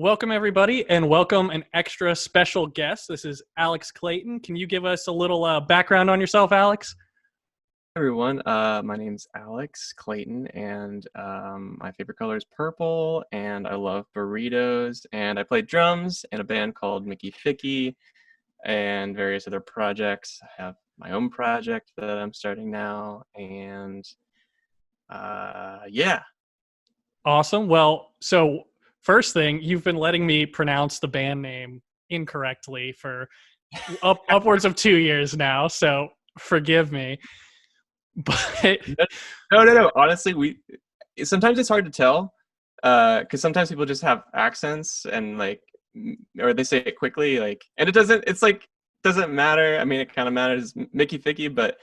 Welcome, everybody, and welcome an extra special guest. This is Alex Clayton. Can you give us a little background on yourself, Alex? Everyone, my name's Alex Clayton, and my favorite color is purple, and I love burritos, and I play drums in a band called Miki Fiki, and various other projects. I have my own project that I'm starting now, and yeah. Awesome. Well, so first thing, you've been letting me pronounce the band name incorrectly for upwards of 2 years now, so forgive me. But No. Honestly, sometimes it's hard to tell, because sometimes people just have accents and or they say it quickly, and it doesn't. It's doesn't matter. I mean, it kind of matters. Mickey Fiki, but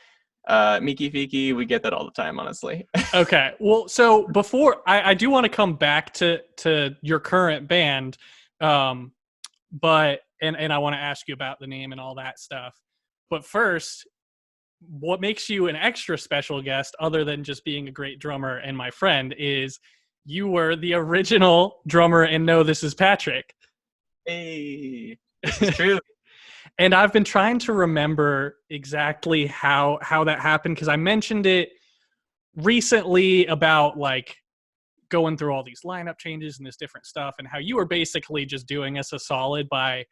Miki Fiki, we get that all the time, honestly. okay, well, so before I do want to come back to your current band, but and I want to ask you about the name and all that stuff. But first, what makes you an extra special guest, other than just being a great drummer and my friend, is you were the original drummer in No, This Is Patrick. Hey, this is true. And I've been trying to remember exactly how that happened, because I mentioned it recently about going through all these lineup changes and this different stuff, and how you were basically just doing us a solid by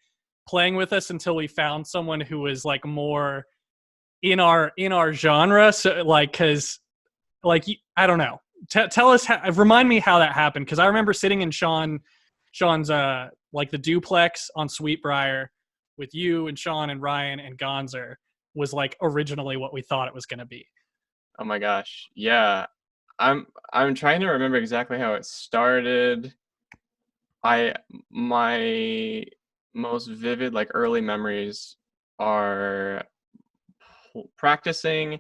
playing with us until we found someone who was more in our genre. So because I don't know, tell us remind me how that happened, because I remember sitting in Sean's the duplex on Sweetbriar with you and Sean and Ryan, and Gonzer was originally what we thought it was going to be. Oh my gosh, yeah. I'm trying to remember exactly how it started. My most vivid early memories are practicing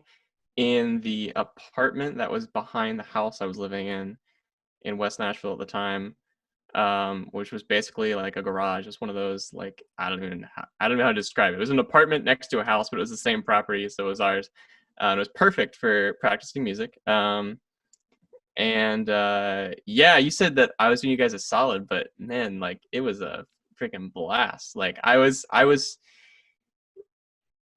in the apartment that was behind the house I was living in West Nashville at the time, which was basically a garage. It's one of those I don't know how to describe it. It was an apartment next to a house, but it was the same property, so it was ours. It was perfect for practicing music. Yeah, you said that I was doing you guys a solid, but man, it was a freaking blast. I was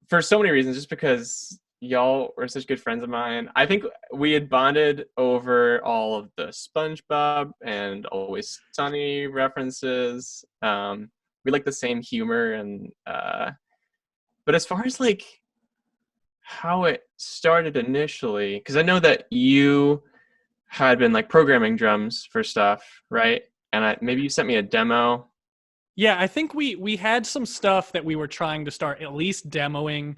for so many reasons, just because y'all were such good friends of mine. I think we had bonded over all of the SpongeBob and Always Sunny references. We like the same humor, and but as far as how it started initially, because I know that you had been programming drums for stuff, right? And maybe you sent me a demo. Yeah, I think we had some stuff that we were trying to start at least demoing,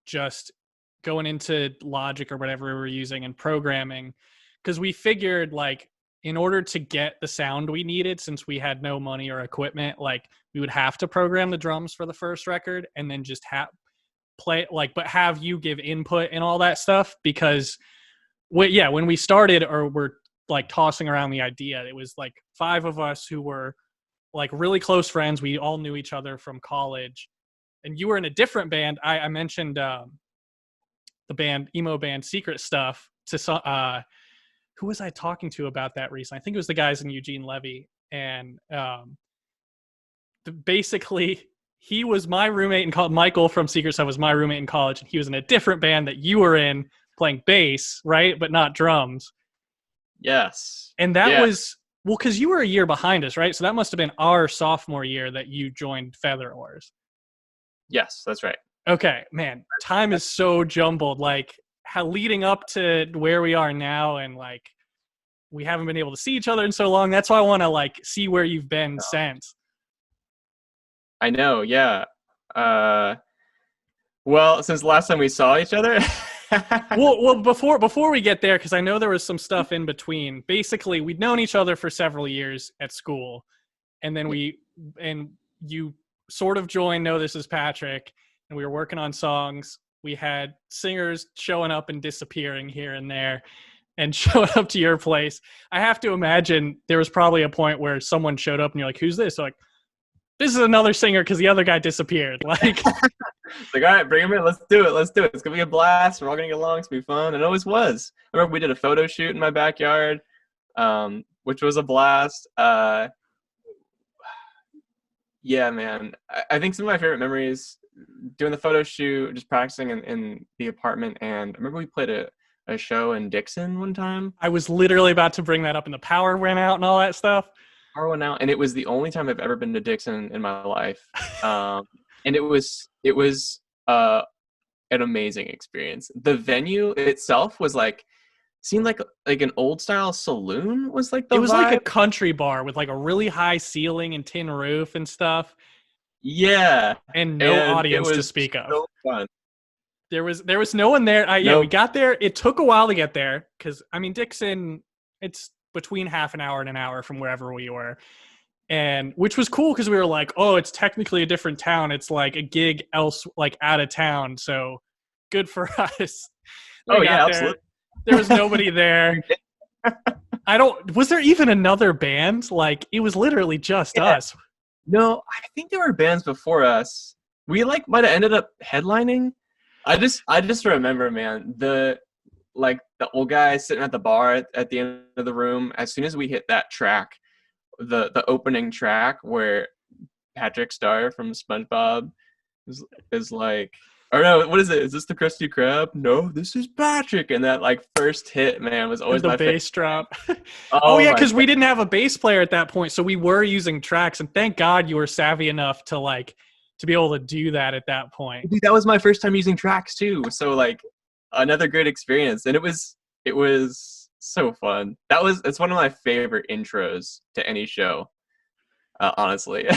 just going into Logic or whatever we were using and programming, because we figured in order to get the sound we needed, since we had no money or equipment, we would have to program the drums for the first record and then just play but have you give input and all that stuff, because when we started, or we're tossing around the idea, it was 5 of us who were really close friends. We all knew each other from college, and you were in a different band. I mentioned the band, emo band Secret Stuff, to who was I talking to about that recently? I think it was the guys in Eugene Levy, and basically he was my roommate in college. Michael from Secret Stuff was my roommate in college, and he was in a different band that you were in, playing bass, right, but not drums. Yes. And that was, well, because you were a year behind us, right? So that must have been our sophomore year that you joined Feather Oars. Yes, that's right. Okay, man, time is so jumbled. How leading up to where we are now, and we haven't been able to see each other in so long. That's why I want to see where you've been since. I know, yeah. Well, since the last time we saw each other. well, before we get there, because I know there was some stuff in between. Basically, we'd known each other for several years at school, and then you sort of joined No, This Is Patrick, and we were working on songs. We had singers showing up and disappearing here and there, and showing up to your place. I have to imagine there was probably a point where someone showed up and you're like, "Who's this?" So this is another singer, because the other guy disappeared. All right, bring him in. Let's do it. It's going to be a blast. We're all going to get along. It's going to be fun. And it always was. I remember we did a photo shoot in my backyard, which was a blast. Yeah, man. I think some of my favorite memories doing the photo shoot, just practicing in the apartment. And I remember we played a show in Dixon one time. I was literally about to bring that up, and the power went out and all that stuff. Power went out, and it was the only time I've ever been to Dixon in my life. And it was an amazing experience. The venue itself was like seemed like an old style saloon was like It the was like a vibe. country bar with like a really high ceiling and tin roof and stuff, Yeah, and no and it audience to was speak of. so fun. There was no one there. Yeah, we No, got there. It took a while to get there because I mean Dixon, it's between half an hour and an hour from wherever we were, and which was cool because we were like, oh, it's technically a different town. It's like a gig else, like out of town. So good for us. We oh got yeah, there. absolutely. There was nobody there. I don't. Was there even another band? Like it was literally just Yeah. us. No, I think there were bands before us. We like might have ended up headlining. I just remember, man, the old guy sitting at the bar at the end of the room. As soon as we hit that track, the opening track where Patrick Star from SpongeBob is like, or no, what is it? Is this the Krusty Krab? No, this is Patrick. And that like first hit, man, was And always the my favorite. bass drop. Oh Oh yeah, my because we god, didn't have a bass player at that point, so we were using tracks. And thank God you were savvy enough to like to be able to do that at that point. dude, that was my first time using tracks too. So like another great experience, and it was so fun. It's one of my favorite intros to any show, honestly.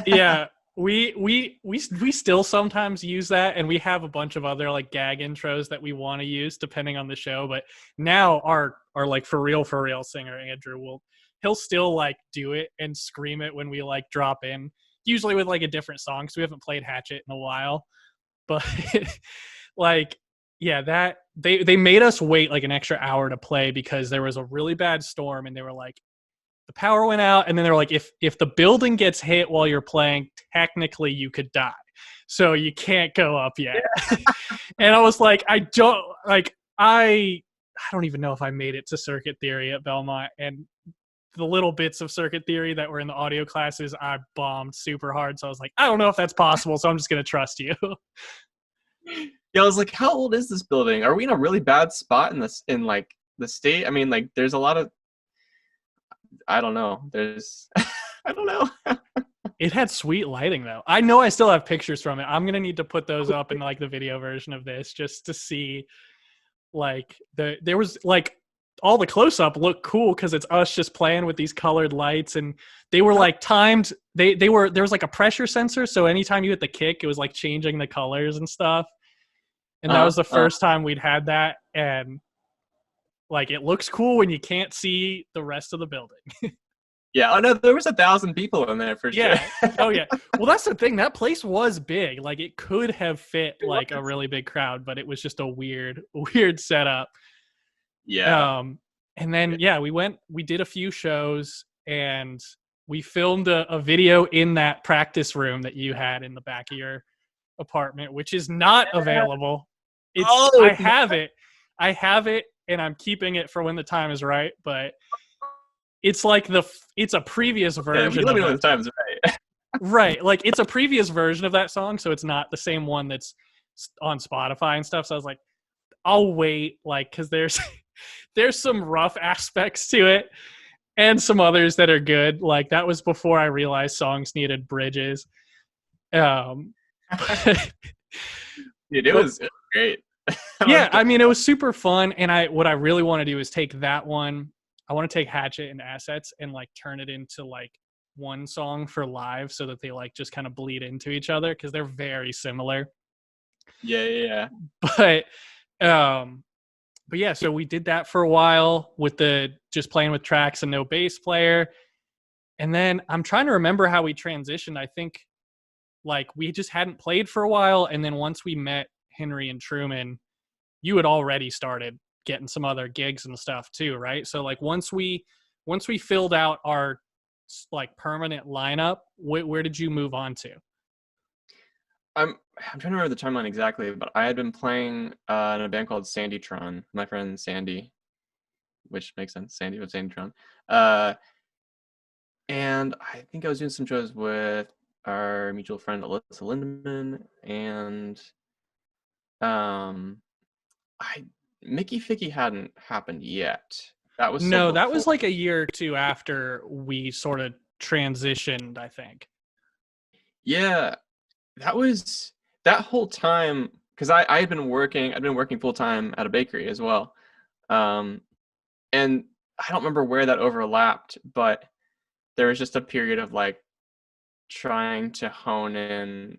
Yeah, we still sometimes use that, and we have a bunch of other like gag intros that we want to use depending on the show. But now our like for real singer Andrew he'll still like do it and scream it when we like drop in, usually with like a different song because we haven't played Hatchet in a while. But like yeah, that they made us wait like an extra hour to play because there was a really bad storm, and they were like the power went out, and then they're like if the building gets hit while you're playing, technically you could die, so you can't go up yet. And I was like, I don't even know if I made it to circuit theory at Belmont, and the little bits of circuit theory that were in the audio classes I bombed super hard, so I was like, I don't know if that's possible, so I'm just going to trust you. Yeah, I was like, how old is this building? Are we in a really bad spot in like the state? I mean, like there's a lot of I don't know. There's I don't know. It had sweet lighting though. I know I still have pictures from it. I'm going to need to put those up in like the video version of this just to see like there was like all the close up looked cool because it's us just playing with these colored lights, and they were like timed. They were there was like a pressure sensor, so anytime you hit the kick, it was like changing the colors and stuff. And that uh, was the uh, first time we'd had that, and like it looks cool when you can't see the rest of the building. yeah. Oh no, there was 1,000 people in there for sure. Yeah. Oh yeah. Well, that's the thing. That place was big. Like it could have fit It like a was. really big crowd, but it was just a weird setup. Yeah. Um, and then yeah, we did a few shows, and we filmed a video in that practice room that you had in the back of your apartment, which is not available. It's Oh, it's not, I have it, and I'm keeping it for when the time is right. But it's like it's a previous okay. You version let me of know when that. the time's right. Right, like it's a previous version of that song, so it's not the same one that's on Spotify and stuff. So I was like, I'll wait, like, because there's there's some rough aspects to it, and some others that are good. Like that was before I realized songs needed bridges. Um, but, Dude, it but was great. I yeah, was I mean, it was super fun, and what I really want to do is take that one. I want to take Hatchet and Assets and like turn it into like one song for live, so that they like just kind of bleed into each other because they're very similar. yeah, yeah, yeah. But um, but yeah, so we did that for a while with the just playing with tracks and no bass player. And then I'm trying to remember how we transitioned. I think like we just hadn't played for a while, and then once we met Henry and Truman, you had already started getting some other gigs and stuff too, right? So like once we filled out our like permanent lineup, where did you move on to? I'm trying to remember the timeline exactly, but I had been playing in a band called Sandytron. My friend Sandy, which makes sense, Sandy with Sandytron. Uh, and I think I was doing some shows with our mutual friend Alyssa Lindemann, and um, I Miki Fiki hadn't happened yet. That was still No, that before. was like a year or two after we sort of transitioned, I think. Yeah, that was that whole time because I had been working. I'd been working full time at a bakery as well, um, and I don't remember where that overlapped, but there was just a period of like trying to hone in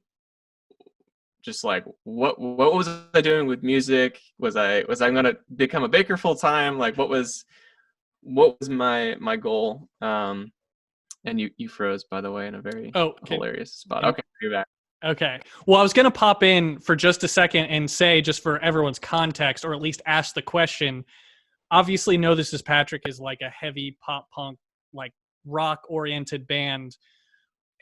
just like what was I doing with music? Was I gonna become a baker full time? Like what was my goal? And you froze, by the way, in a very Oh, hilarious spot. can Okay, you're back. Okay. Well, I was going to pop in for just a second and say, just for everyone's context, or at least ask the question. Obviously, Know This Is Patrick is like a heavy pop punk, like rock oriented band,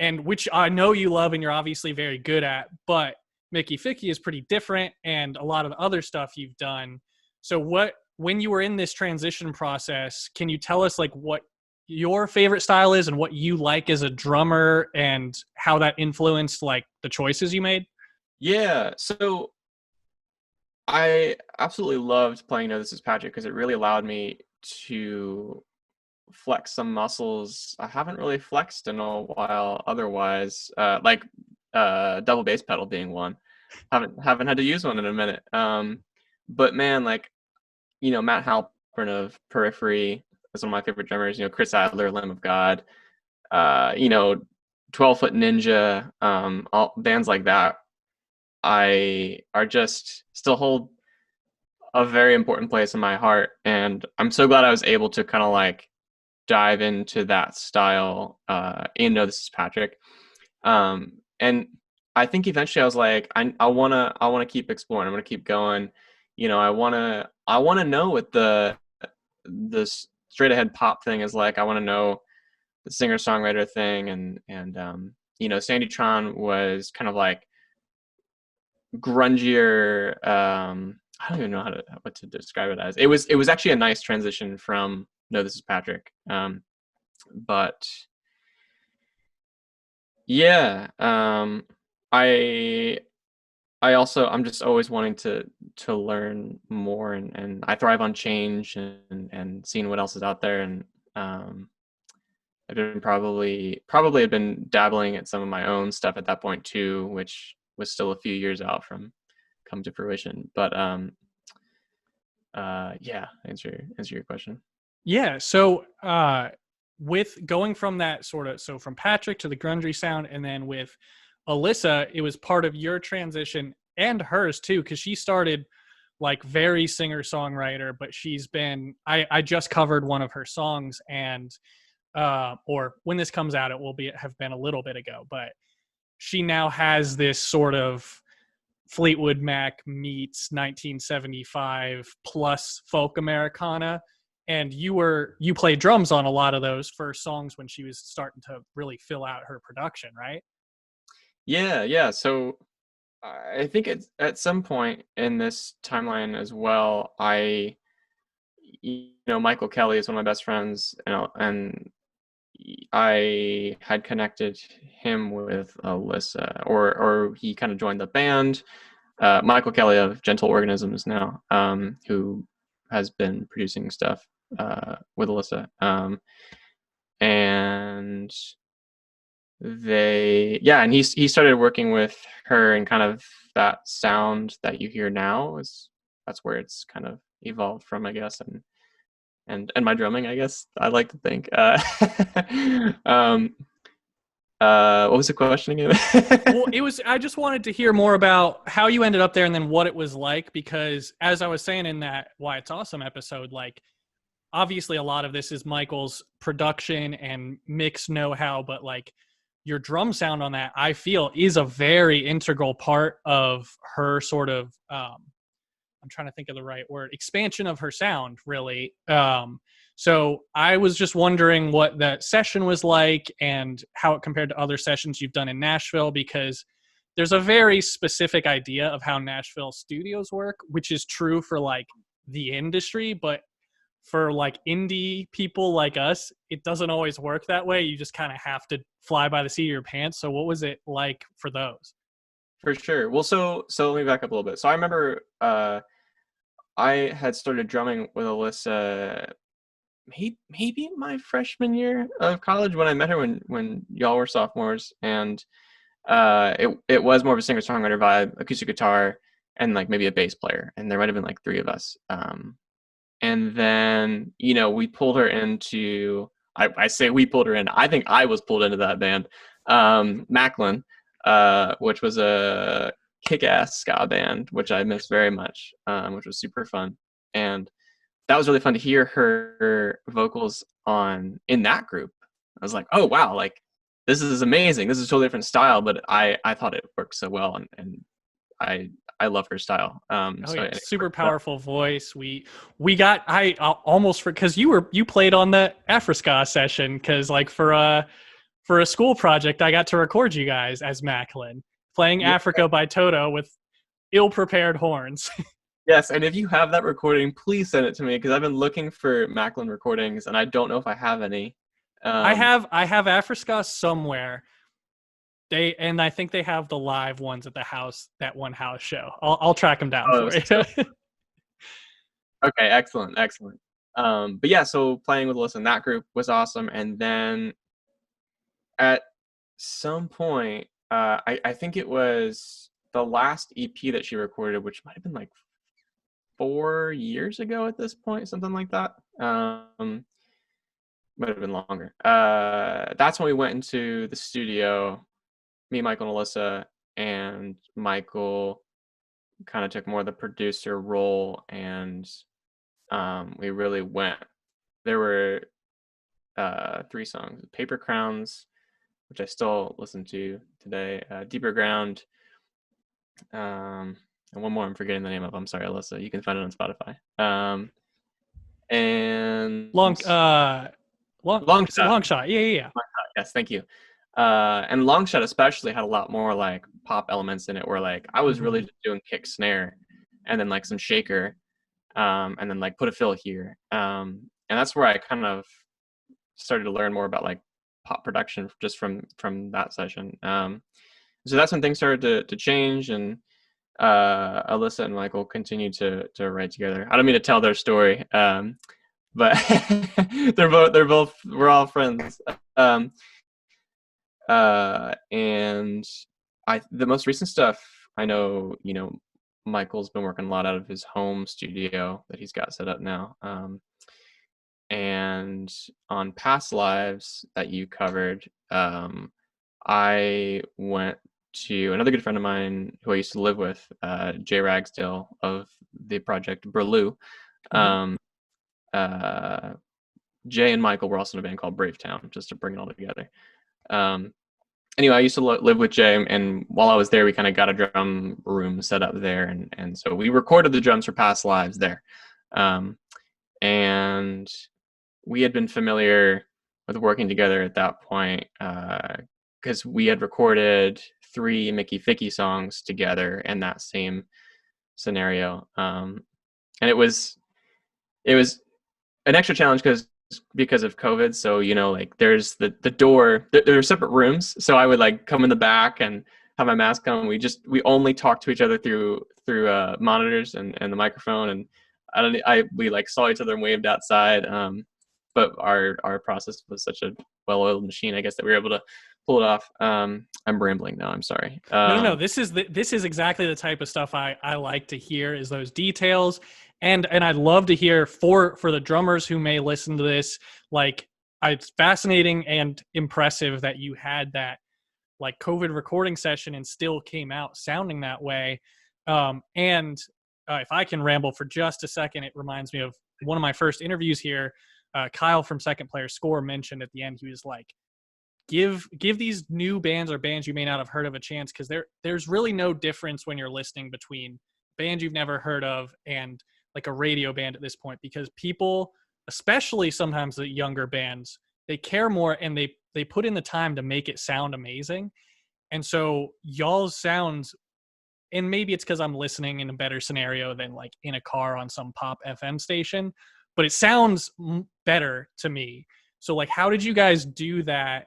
and which I know you love and you're obviously very good at. But Miki Fiki is pretty different, and a lot of the other stuff you've done. So, when you were in this transition process, can you tell us like what your favorite style is and what you like as a drummer and how that influenced like the choices you made? Yeah, so I absolutely loved playing Know This Is Patrick because it really allowed me to flex some muscles I haven't really flexed in a while otherwise, like double bass pedal being one. Haven't had to use one in a minute. But man, like, Matt Halpern of Periphery is one of my favorite drummers. Chris Adler, Lamb of God, uh, you know, 12 Foot Ninja, all bands like that. I are just still hold a very important place in my heart, and I'm so glad I was able to kind of like dive into that style in Know This Is Patrick. And I think eventually I was like, I wanna keep exploring. I want to keep going. I wanna know what the straight ahead pop thing is like. I want to know the singer songwriter thing, and Sandy Tron was kind of like grungier. I don't even know what to describe it as. It was actually a nice transition from Know This Is Patrick. But yeah, I I'm just always wanting to learn more, and I thrive on change and seeing what else is out there, and um, I've been probably have been dabbling at some of my own stuff at that point too, which was still a few years out from come to fruition. But yeah, answer your question. Yeah. So, with going from that sort of, so from Patrick to the grungy sound, and then with Alyssa, it was part of your transition and hers too, because she started like very singer songwriter, but I just covered one of her songs, and or when this comes out, it will have been a little bit ago, but she now has this sort of Fleetwood Mac meets 1975 plus folk Americana. And you played drums on a lot of those first songs when she was starting to really fill out her production, right? Yeah. So I think it's at some point in this timeline as well. Michael Kelly is one of my best friends, and I had connected him with Alyssa, or he kind of joined the band. Michael Kelly of Gentle Organisms now, who has been producing stuff with Alyssa, and and he started working with her, and kind of that sound that you hear now that's where it's kind of evolved from, I guess, and my drumming, I guess, I like to think. Um, what was the question again? Well, I just wanted to hear more about how you ended up there and then what it was like, because as I was saying in that Why It's Awesome episode, like obviously a lot of this is Michael's production and mix know-how, but like your drum sound on that, I feel, is a very integral part of her sort of I'm trying to think of the right word, expansion of her sound, really. So I was just wondering what that session was like and how it compared to other sessions you've done in Nashville, because there's a very specific idea of how Nashville studios work, which is true for like the industry, but for like indie people like us, it doesn't always work that way. You just kind of have to fly by the seat of your pants. So what was it like for those? For sure. Well, so let me back up a little bit. So I remember I had started drumming with Alyssa maybe my freshman year of college when I met her when y'all were sophomores, and it was more of a singer songwriter vibe, acoustic guitar, and like maybe a bass player, and there might have been like three of us. And then we pulled her into. I say we pulled her in. I think I was pulled into that band, Macklin, which was a kick-ass ska band, which I miss very much, which was super fun. And that was really fun to hear her vocals in that group. I was like, oh wow, like this is amazing. This is a totally different style, but I thought it worked so well, and I love her style. Oh So yeah, anyway, super powerful voice. We got I almost because you played on the Afro-ska session because like for a school project I got to record you guys as Macklin playing yeah, Africa by Toto with ill-prepared horns. yes, and if you have that recording, please send it to me because I've been looking for Macklin recordings and I don't know if I have any. Um, I have Afro-ska somewhere. And I think they have the live ones at the house, that one house show. I'll track them down oh, for you. okay, excellent, excellent. But yeah, so playing with Alyssa in that group was awesome, and then at some point, I think it was the last EP that she recorded, which might have been like 4 years ago at this point, something like that. Might have been longer. That's when we went into the studio, me, Michael, and Alyssa, and Michael kind of took more of the producer role, and we really went. There were three songs: "Paper Crowns," which I still listen to today, "Deeper Ground," and one more I'm forgetting the name of. I'm sorry, Alyssa. You can find it on Spotify. And long long Long Shot. long shot. Yeah. Yes, thank you. And Long Shot especially had a lot more like pop elements in it, where like I was really just doing kick snare, and then like some shaker, and then like put a fill here. And that's where I kind of started to learn more about like pop production just from that session. So that's when things started to change, and Alyssa and Michael continued to write together. I don't mean to tell their story, but we're all friends. And the most recent stuff, I know, Michael's been working a lot out of his home studio that he's got set up now. And on Past Lives that you covered, I went to another good friend of mine who I used to live with, Jay Ragsdale of the project Burloo. Jay and Michael were also in a band called Brave Town, just to bring it all together. Anyway, I used to live with Jay, and while I was there, we kind of got a drum room set up there, and so we recorded the drums for Past Lives there. And we had been familiar with working together at that point because we had recorded 3 Miki Fiki songs together in that same scenario. And it was an extra challenge because of COVID. So, like there's the door, there are separate rooms. So I would like come in the back and have my mask on. We only talk to each other through monitors and the microphone. And we like saw each other and waved outside. But our process was such a well-oiled machine, I guess, that we were able to pull it off. I'm rambling now. I'm sorry. No. This is exactly the type of stuff I like to hear, is those details. And I'd love to hear for the drummers who may listen to this, like it's fascinating and impressive that you had that like COVID recording session and still came out sounding that way. And if I can ramble for just a second, it reminds me of one of my first interviews here. Kyle from Second Player Score mentioned at the end, he was like, give these new bands or bands you may not have heard of a chance, because there's really no difference when you're listening between bands you've never heard of and like a radio band at this point, because people, especially sometimes the younger bands, they care more and they put in the time to make it sound amazing. And so y'all's sounds, and maybe it's because I'm listening in a better scenario than like in a car on some pop FM station, but it sounds better to me. So like, how did you guys do that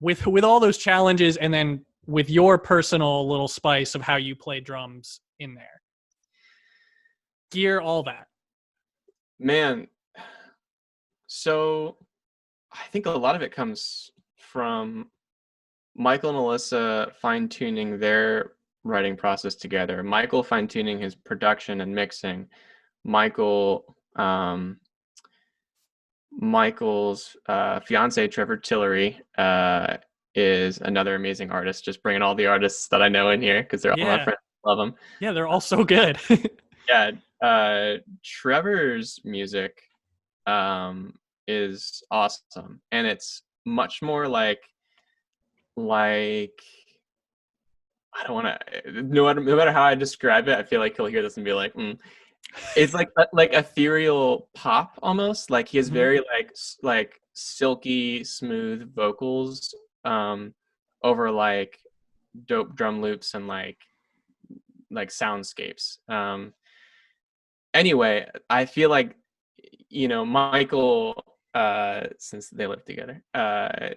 with all those challenges, and then with your personal little spice of how you play drums in there, gear, all that? Man, so I think a lot of it comes from Michael and Alyssa fine-tuning their writing process together. Michael fine-tuning his production and mixing. Michael, Michael's fiance, Trevor Tillery, is another amazing artist. Just bringing all the artists that I know in here because they're all my Yeah, friends. Love them. yeah, they're all so good. Yeah, Trevor's music is awesome, and it's much more like I don't want to. No matter how I describe it, I feel like he'll hear this and be like, It's like ethereal pop almost. Like he has Mhm. very like silky smooth vocals over like dope drum loops and like soundscapes. Anyway, I feel like Michael, since they live together,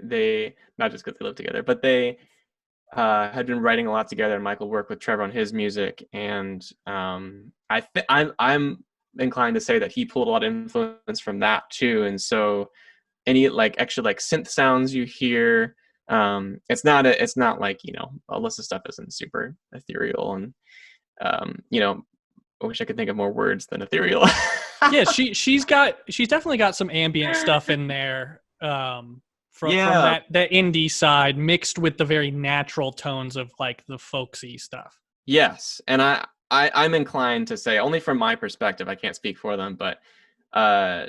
they not just because they live together, but they had been writing a lot together. And Michael worked with Trevor on his music, and I'm inclined to say that he pulled a lot of influence from that too. And so any like extra like synth sounds you hear, it's not like Alyssa's stuff isn't super ethereal, and I wish I could think of more words than ethereal. Yeah, she's definitely got some ambient stuff in there, from Yeah. that indie side, mixed with the very natural tones of like the folksy stuff. Yes, and I'm inclined to say, only from my perspective, I can't speak for them, but uh,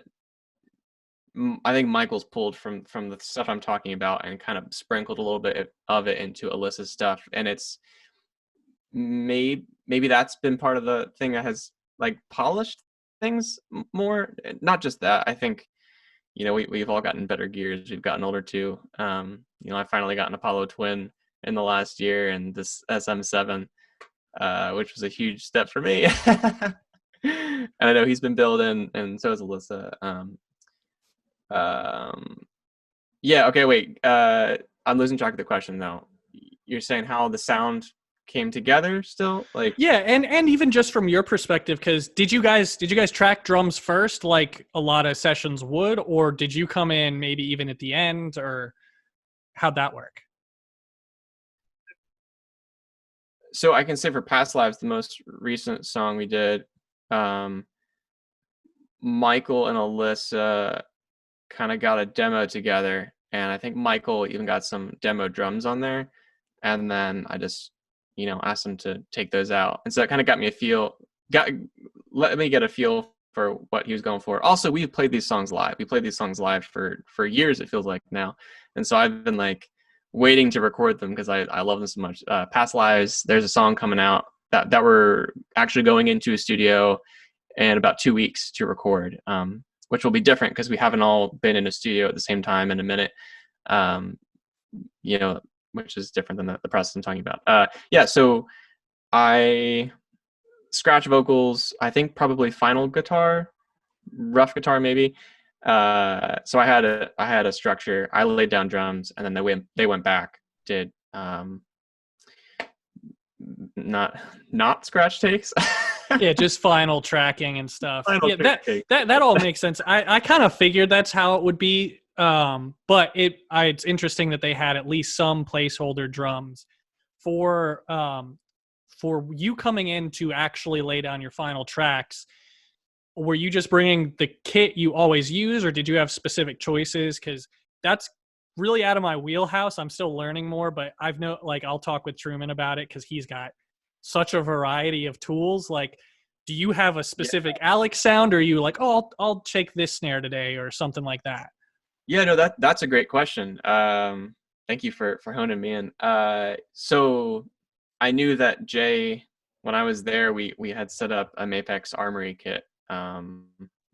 I think Michael's pulled from the stuff I'm talking about and kind of sprinkled a little bit of it into Alyssa's stuff, and it's maybe that's been part of the thing that has like polished things more. Not just that, I think we've all gotten better gears. We've gotten older too. I finally got an Apollo Twin in the last year, and this SM7, which was a huge step for me. And I know he's been building, and so is Alyssa. Um, yeah. Okay. Wait. I'm losing track of the question though. You're saying how the sound came together still, like? Yeah, and even just from your perspective, because did you guys track drums first, like a lot of sessions would, or did you come in maybe even at the end, or how'd that work? So I can say for Past Lives, the most recent song we did, um, Michael and Alyssa kind of got a demo together, and I think Michael even got some demo drums on there, and then I just asked him to take those out, and so it kind of got let me get a feel for what he was going for. Also, we've played these songs live. We played these songs live for years, it feels like now, and so I've been like waiting to record them because I love them so much. Past Lives, there's a song coming out that we're actually going into a studio in about 2 weeks to record, which will be different because we haven't all been in a studio at the same time in a minute, um, which is different than the process I'm talking about. Yeah, so I scratch vocals, I think probably final guitar, rough guitar maybe. So I had a structure. I laid down drums, and then they went back, did not scratch takes. Yeah, just final tracking and stuff. Final Yeah, that take. that that all makes sense. I kind of figured that's how it would be. But it's interesting that they had at least some placeholder drums for for you coming in to actually lay down your final tracks. Were you just bringing the kit you always use, or did you have specific choices? Because that's really out of my wheelhouse. I'm still learning more, but I'll talk with Truman about it because he's got such a variety of tools. Like, do you have a Yeah. specific Alex sound, or are you like, oh, I'll take this snare today, or something like that? Yeah, no, that's a great question. Thank you for honing me in. So I knew that Jay, when I was there, we had set up a Mapex Armory kit,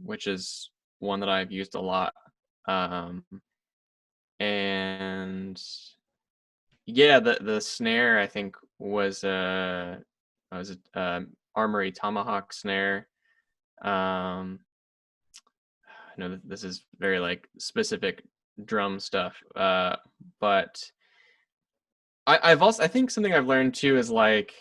which is one that I've used a lot. Um, and yeah, the snare I think was a Armory Tomahawk snare. Um, know that this is very like specific drum stuff, but I think something I've learned too is like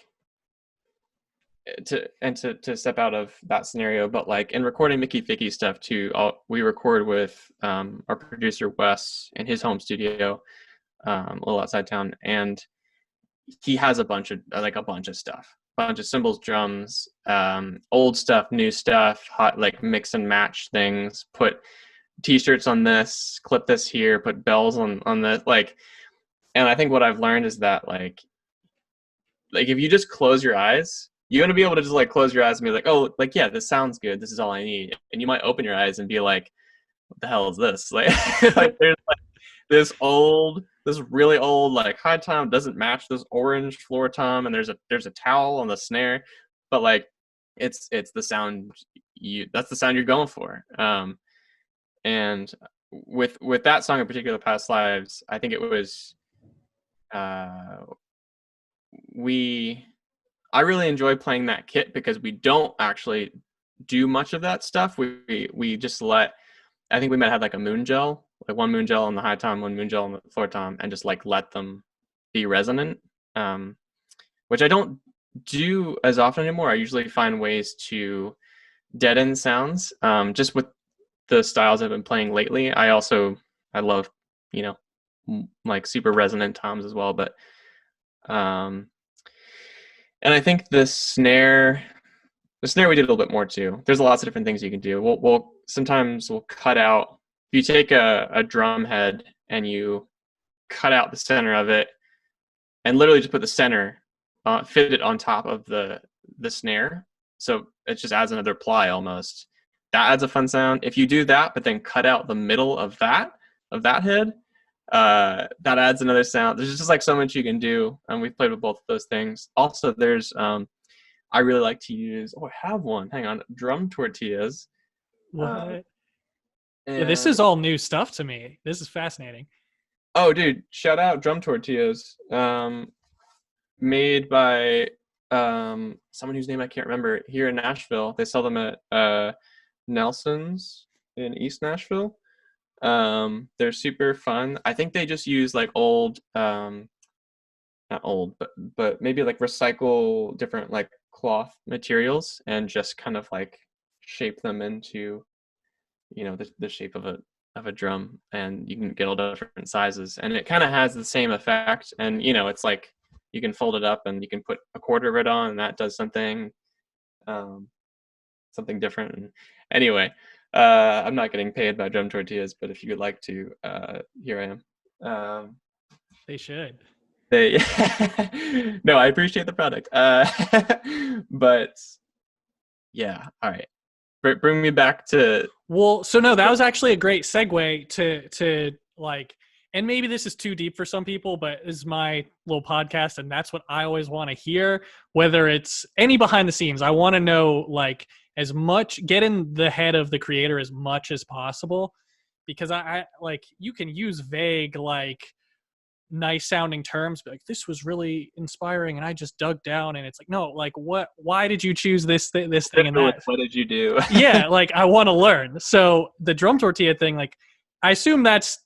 to step out of that scenario, but like in recording Miki Fiki stuff too, we record with our producer Wes in his home studio, a little outside town, and he has a bunch of stuff, bunch of cymbals, drums, old stuff, new stuff, hot like mix and match things, put t-shirts on this, clip this here, put bells on this, like. And I think what I've learned is that like if you just close your eyes, you're gonna be able to just like close your eyes and be like, oh, like yeah, this sounds good, this is all I need. And you might open your eyes and be like, what the hell is this? Like, like there's like this really old like high tom doesn't match this orange floor tom, and there's a towel on the snare, but like it's the sound that's the sound you're going for. And with that song in particular, Past Lives, I think it was I really enjoy playing that kit because we don't actually do much of that stuff. We just let, I think we might have like a moon gel, like one moon gel on the high tom, one moon gel on the floor tom, and just like let them be resonant, which I don't do as often anymore. I usually find ways to deaden sounds, just with the styles I've been playing lately. I love, like super resonant toms as well, but and I think the snare we did a little bit more too. There's lots of different things you can do. We'll sometimes cut out, if you take a drum head and you cut out the center of it and literally just put the center, fit it on top of the snare, so it just adds another ply almost. That adds a fun sound. If you do that, but then cut out the middle of that head, that adds another sound. There's just like so much you can do, and we've played with both of those things. Also, there's I really like to use, I have one, hang on, drum tortillas. What? Yeah, this is all new stuff to me. This is fascinating. Oh, dude, shout out drum tortillas. Made by someone whose name I can't remember, here in Nashville. They sell them at Nelson's in East Nashville. They're super fun. I think they just use like old, not old, but maybe like recycle different like cloth materials and just kind of like shape them into, the shape of a drum, and you can get all different sizes, and it kind of has the same effect. And it's like you can fold it up and you can put a quarter of it on, and that does something different. And anyway, I'm not getting paid by drum tortillas, but if you would like to, here I am. They should. No, I appreciate the product. But yeah, all right. Bring me back to. Well, so no, that was actually a great segue to like, and maybe this is too deep for some people, but this is my little podcast, and that's what I always want to hear. Whether it's any behind the scenes, I want to know like as much, get in the head of the creator as much as possible, because I like, you can use vague like nice sounding terms, but like, this was really inspiring and I just dug down, and it's like, no, like why did you choose this thing and that? What did you do? Yeah, like I want to learn. So the drum tortilla thing, like I assume that's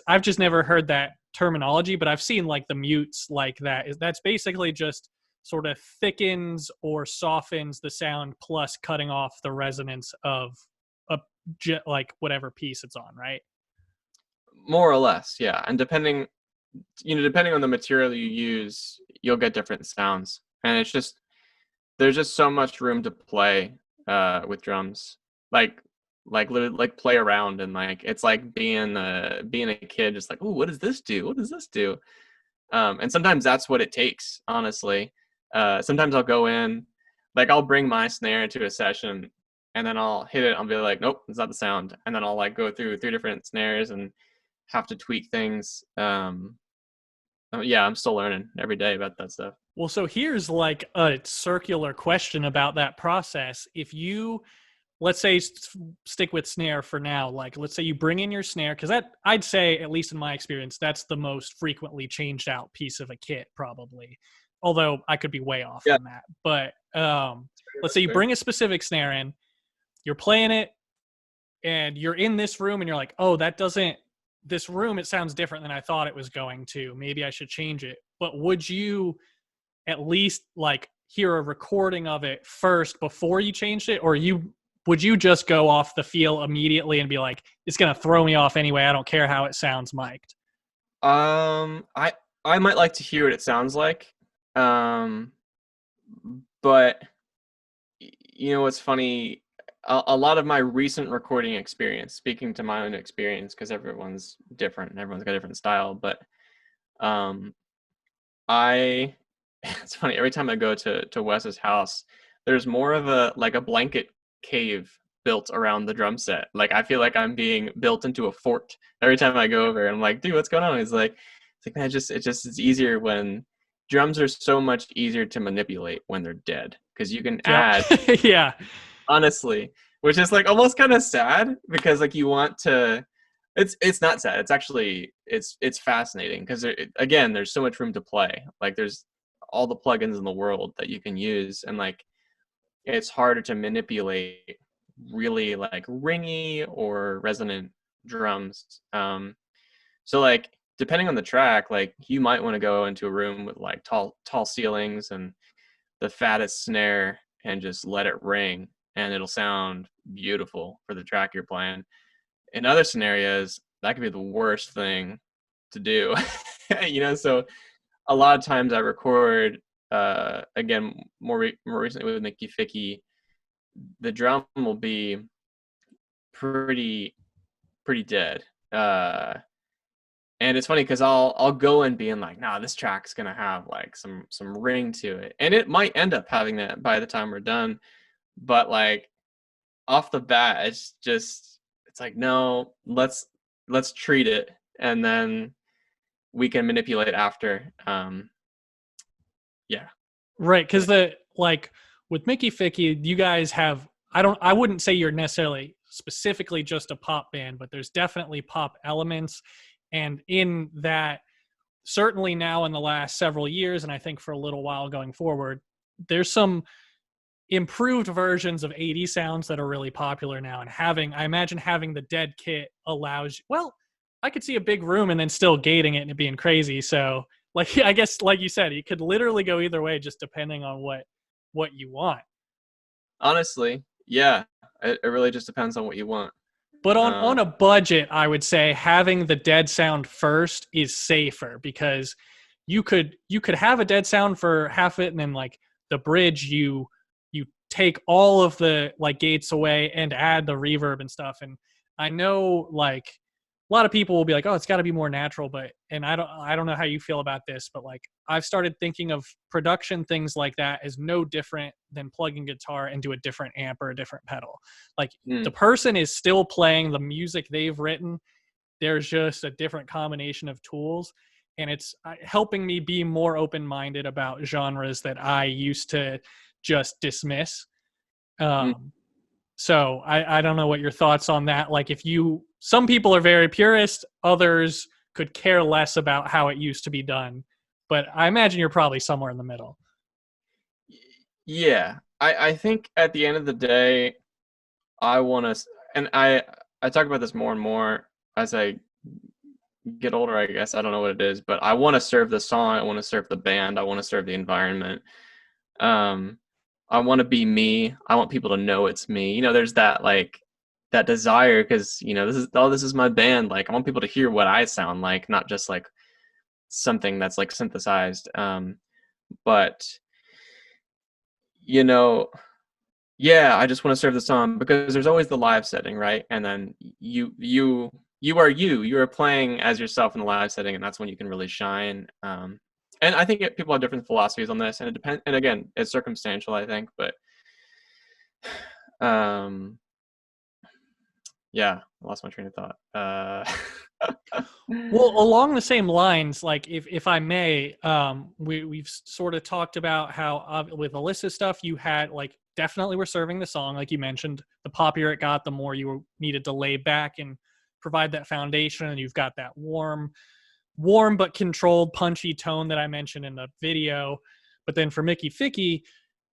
I've just never heard that terminology, but I've seen like the mutes like that's basically just sort of thickens or softens the sound plus cutting off the resonance of a like whatever piece it's on, right? More or less, yeah. And depending on the material you use, you'll get different sounds. And it's just, there's just so much room to play with drums. Like literally like play around, and like it's like being a kid, just like, oh, what does this do? What does this do? And sometimes that's what it takes, honestly. Sometimes I'll go in, like I'll bring my snare into a session, and then I'll hit it, I'll be like, nope, it's not the sound. And then I'll like go through 3 different snares and have to tweak things. Yeah, I'm still learning every day about that stuff. Well, so here's like a circular question about that process. If you, let's say, stick with snare for now, like let's say you bring in your snare, because that, I'd say, at least in my experience, that's the most frequently changed out piece of a kit probably, although I could be way off on that. But let's say you bring a specific snare in, you're playing it, and you're in this room and you're like, oh, this room, it sounds different than I thought it was going to. Maybe I should change it. But would you at least like hear a recording of it first before you changed it? Or would you just go off the feel immediately and be like, it's going to throw me off anyway. I don't care how it sounds mic'd. I might like to hear what it sounds like. But you know what's funny? A lot of my recent recording experience, speaking to my own experience, because everyone's different and everyone's got a different style, but I it's funny, every time I go to Wes's house, there's more of a blanket cave built around the drum set. Like I feel like I'm being built into a fort every time I go over. And I'm like, dude, what's going on? He's like, man, it's easier when drums are so much easier to manipulate when they're dead, because you can add Yeah. honestly, which is like almost kind of sad, because like you want to, it's not sad, it's actually it's fascinating, because again, there's so much room to play. Like there's all the plugins in the world that you can use, and like it's harder to manipulate really like ringy or resonant drums. So like depending on the track, like you might want to go into a room with like tall ceilings and the fattest snare and just let it ring, and it'll sound beautiful for the track you're playing. In other scenarios, that could be the worst thing to do. So a lot of times I record, again, more recently with Miki Fiki, the drum will be pretty dead. And it's funny because I'll go in being like, nah, this track's gonna have like some ring to it, and it might end up having that by the time we're done. But like off the bat, it's like, no, let's treat it, and then we can manipulate after. Yeah. Right, because with Miki Fiki, you guys have I wouldn't say you're necessarily specifically just a pop band, but there's definitely pop elements. And in that, certainly now in the last several years, and I think for a little while going forward, there's some improved versions of 80 sounds that are really popular now. And I imagine having the dead kit allows, well, I could see a big room and then still gating it and it being crazy. So like, I guess, like you said, you could literally go either way, just depending on what you want. Honestly, yeah, it really just depends on what you want. But on a budget, I would say having the dead sound first is safer, because you could have a dead sound for half it, and then like the bridge, you take all of the like gates away and add the reverb and stuff. And I know like a lot of people will be like, oh, it's got to be more natural, and I don't know how you feel about this, but like I've started thinking of production things like that as no different than plugging guitar into a different amp or a different pedal. Like the person is still playing the music they've written. There's just a different combination of tools, and it's helping me be more open-minded about genres that I used to just dismiss. So I don't know what your thoughts on that. Like some people are very purist, others could care less about how it used to be done. But I imagine you're probably somewhere in the middle. Yeah, I think at the end of the day, I want to, and I talk about this more and more as I get older, I guess. I don't know what it is, but I want to serve the song. I want to serve the band. I want to serve the environment. I want to be me. I want people to know it's me. There's that like that desire, because this is my band. Like I want people to hear what I sound like, not just like something that's like synthesized. But yeah, I just want to serve the song, because there's always the live setting, right? And then you are playing as yourself in the live setting, and that's when you can really shine. And I think people have different philosophies on this, and it depends. And again, it's circumstantial, I think. But yeah, I lost my train of thought. Well, along the same lines, like if I may, we've sort of talked about how with Alyssa's stuff, you had like definitely were serving the song, like you mentioned. The poppier it got, the more you needed to lay back and provide that foundation, and you've got that warm but controlled, punchy tone that I mentioned in the video. But then for Miki Fiki,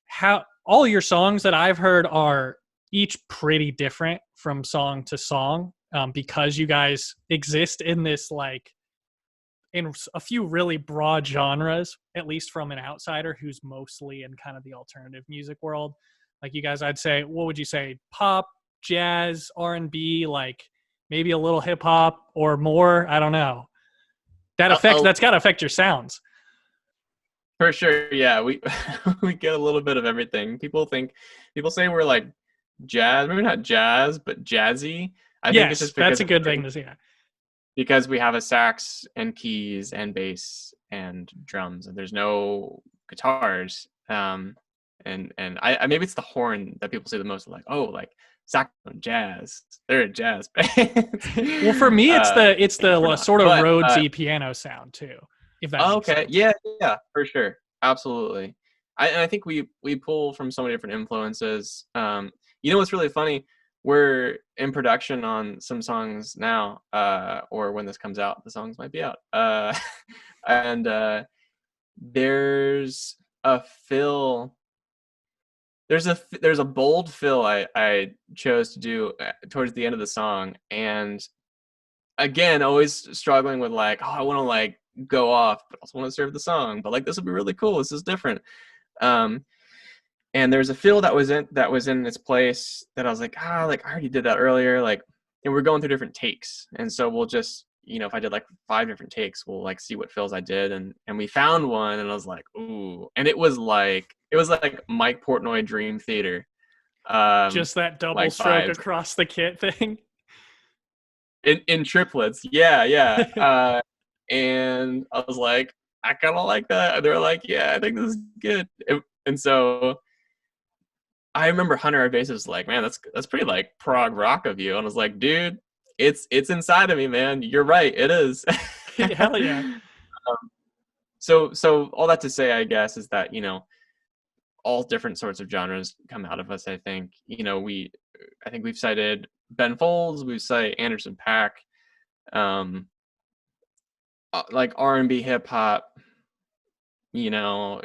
how all your songs that I've heard are each pretty different from song to song, because you guys exist in this like in a few really broad genres, at least from an outsider who's mostly in kind of the alternative music world. Like you guys, I'd say, what would you say? Pop, jazz, R&B, like maybe a little hip hop or more. I don't know. That's got to affect your sounds. For sure, yeah. We we get a little bit of everything. People say we're like jazz, maybe not jazz, but jazzy. I think it's Yes, just that's because a good thing to see. because we have a sax and keys and bass and drums, and there's no guitars. And I maybe it's the horn that people say the most. Like, oh, like saxophone, jazz. They're a jazz band. Well, for me, it's the sort of But, Rhodesy piano sound too. If that makes okay, sense. yeah, for sure, absolutely. I think we pull from so many different influences. You know what's really funny? We're in production on some songs now, or when this comes out, the songs might be out. And there's a fill. There's a bold fill I chose to do towards the end of the song, and again, always struggling with like, oh, I want to like go off, but also want to serve the song. But like, this would be really cool. This is different. Um, and there's a fill that was in its place that I was like, like I already did that earlier. Like, and we're going through different takes, and so we'll just, if I did like 5 different takes, we'll like see what fills I did, and we found one, and I was like, ooh, and it was like Mike Portnoy Dream Theater. Just that double like stroke vibes. across the kit thing. In triplets, yeah. And I was like, I kind of like that. And they were like, yeah, I think this is good. And so I remember Hunter, our bassist, was like, man, that's pretty like prog rock of you. And I was like, dude, it's inside of me, man. You're right, it is. Hell yeah. So all that to say, I guess, is that all different sorts of genres come out of us. I think I think we've cited Ben Folds, we've cited Anderson .Paak, like R&B, hip hop, and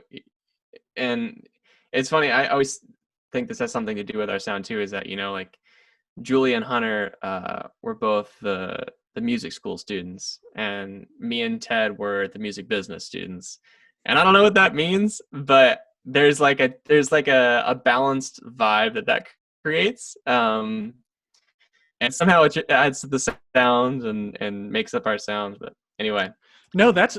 it's funny. I always think this has something to do with our sound too. Is that like Julie and Hunter were both the music school students, and me and Ted were the music business students. And I don't know what that means, but there's like a balanced vibe that creates. And somehow it adds to the sound and makes up our sound. But anyway. No, that's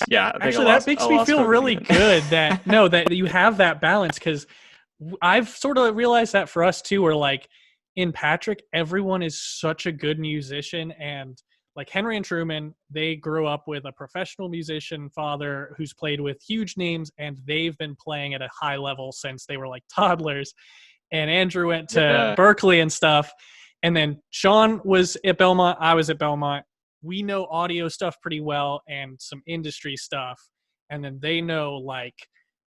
yeah. Actually, that makes me feel really good that that you have that balance, because I've sort of realized that for us too. We're like in Patrick, everyone is such a good musician, and like Henry and Truman, they grew up with a professional musician father who's played with huge names, and they've been playing at a high level since they were like toddlers. And Andrew went to Berkeley and stuff. And then Sean was at Belmont. I was at Belmont. We know audio stuff pretty well and some industry stuff. And then they know like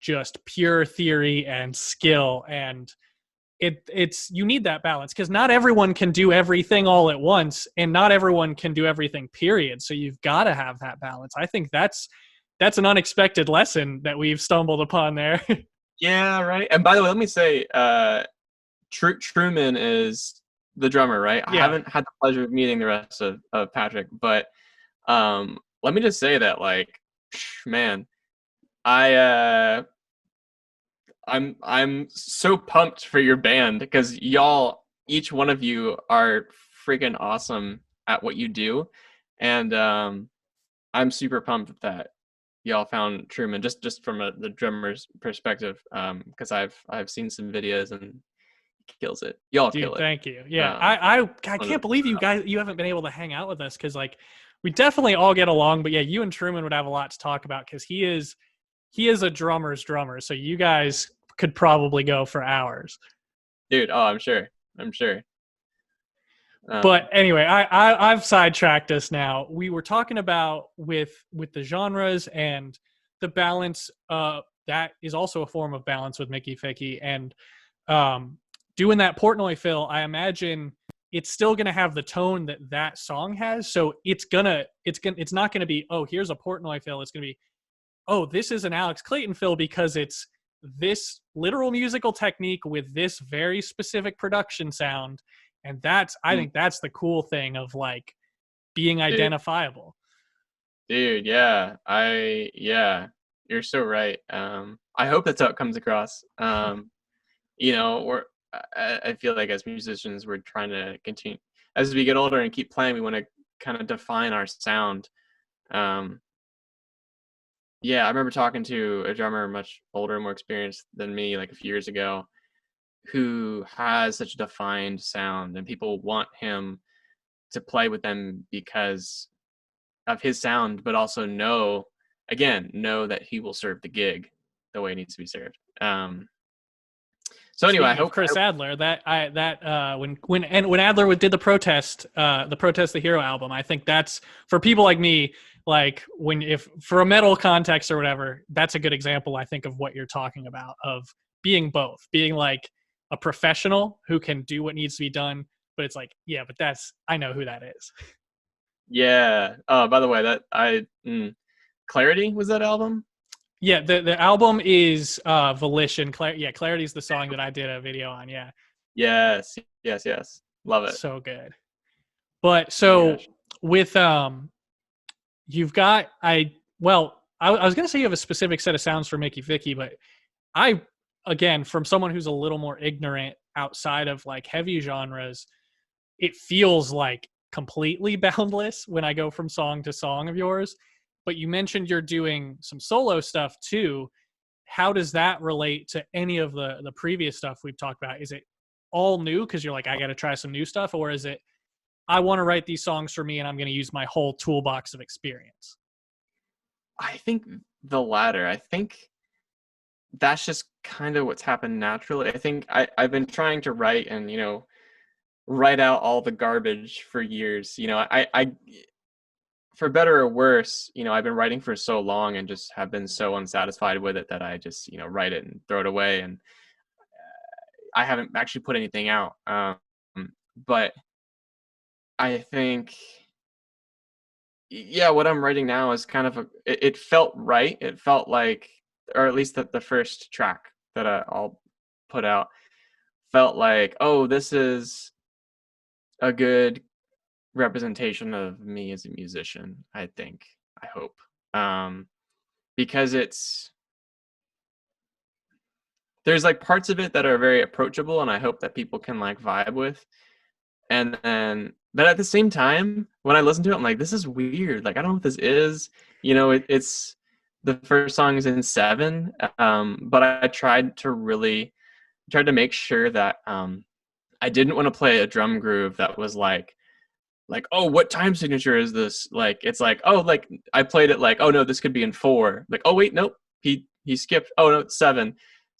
just pure theory and skill. And it's you need that balance, because not everyone can do everything all at once, and not everyone can do everything, period. So you've got to have that balance. I think that's an unexpected lesson that we've stumbled upon there. Yeah, right. And by the way, let me say, Truman is the drummer, right? Yeah. I haven't had the pleasure of meeting the rest of Patrick, but let me just say that, like, man, I'm so pumped for your band, because y'all, each one of you, are freaking awesome at what you do, and I'm super pumped that y'all found Truman, just from the drummer's perspective, because I've seen some videos and kills it. Y'all kill it. Thank you. Yeah, I can't believe you guys haven't been able to hang out with us, because like we definitely all get along. But yeah, you and Truman would have a lot to talk about, because he is a drummer's drummer. So you guys could probably go for hours. Dude, oh, I'm sure. But anyway, I've sidetracked us now. We were talking about with the genres and the balance. That is also a form of balance with Miki Fiki, and doing that Portnoy fill. I imagine it's still going to have the tone that song has. So it's not going to be, oh, here's a Portnoy fill. It's going to be, oh, this is an Alex Clayton fill, because it's this literal musical technique with this very specific production sound. And I think that's the cool thing of like being Dude, identifiable. dude, yeah, you're so right. I hope that's how it comes across. We're I feel like as musicians, we're trying to continue as we get older and keep playing. We want to kind of define our sound. Um, yeah, I remember talking to a drummer much older, more experienced than me, like a few years ago, who has such a defined sound, and people want him to play with them because of his sound, but also know that he will serve the gig the way it needs to be served. So anyway, Speaking of Chris Adler, when Adler did the Protest the Hero album, I think that's for people like me, like when if for a metal context or whatever, that's a good example I think of what you're talking about, of being both, being like a professional who can do what needs to be done, but it's like, yeah, but I know who that is. yeah. Oh, by the way, Clarity was that album? Yeah, the album is Volition. Clarity's the song that I did a video on. Yeah, Yes, yes, yes. Love it. so good. But Oh my so gosh. with you've got I was gonna say you have a specific set of sounds for Miki Fiki, but I again, from someone who's a little more ignorant outside of like heavy genres, it feels like completely boundless when I go from song to song of yours. But you mentioned you're doing some solo stuff too. How does that relate to any of the previous stuff we've talked about? Is it all new because you're like, I got to try some new stuff, or is it I want to write these songs for me and I'm going to use my whole toolbox of experience? I think the latter. I think that's just kind of what's happened naturally. I think I've been trying to write and, write out all the garbage for years. I for better or worse, I've been writing for so long and just have been so unsatisfied with it that I just, write it and throw it away. And I haven't actually put anything out. But I think, yeah, what I'm writing now is kind of it felt right. It felt like, or at least the first track that I'll put out felt like, oh, this is a good representation of me as a musician, I think. I hope. Because there's like parts of it that are very approachable and I hope that people can like vibe with. And then but at the same time, when I listen to it, I'm like, this is weird. Like I don't know what this is. It's the first song is in 7. But I tried to make sure that I didn't want to play a drum groove that was like, oh, what time signature is this? Like it's like, oh, like I played it like, oh no, this could be in 4. Like, oh wait, nope, he skipped. Oh no, it's 7.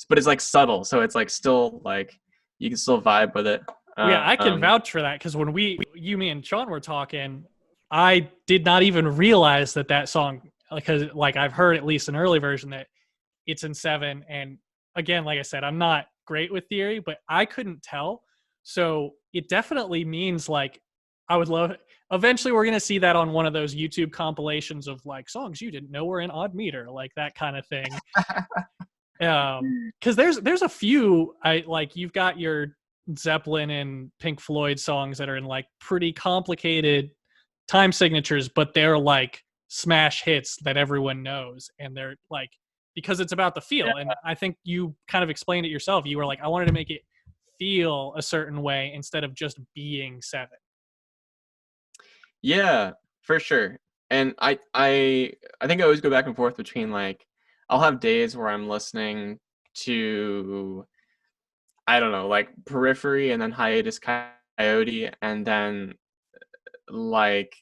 But it's like subtle, so it's like still like you can still vibe with it. Well, yeah, I can Um, vouch for that because when you, me, and Sean were talking, I did not even realize that song, because like I've heard at least an early version that it's in 7, and again, like I said, I'm not great with theory, but I couldn't tell. So it definitely means like I would love. Eventually, we're gonna see that on one of those YouTube compilations of like songs you didn't know were in odd meter, like that kind of thing. Because there's a few I like. You've got your Zeppelin and Pink Floyd songs that are in like pretty complicated time signatures, but they're like smash hits that everyone knows, and they're like because it's about the yeah, feel. And I think you kind of explained it yourself. You were like, I wanted to make it feel a certain way instead of just being 7. yeah, for sure. And I think I always go back and forth between like I'll have days where I'm listening to I don't know, like Periphery and then Hiatus Coyote, and then like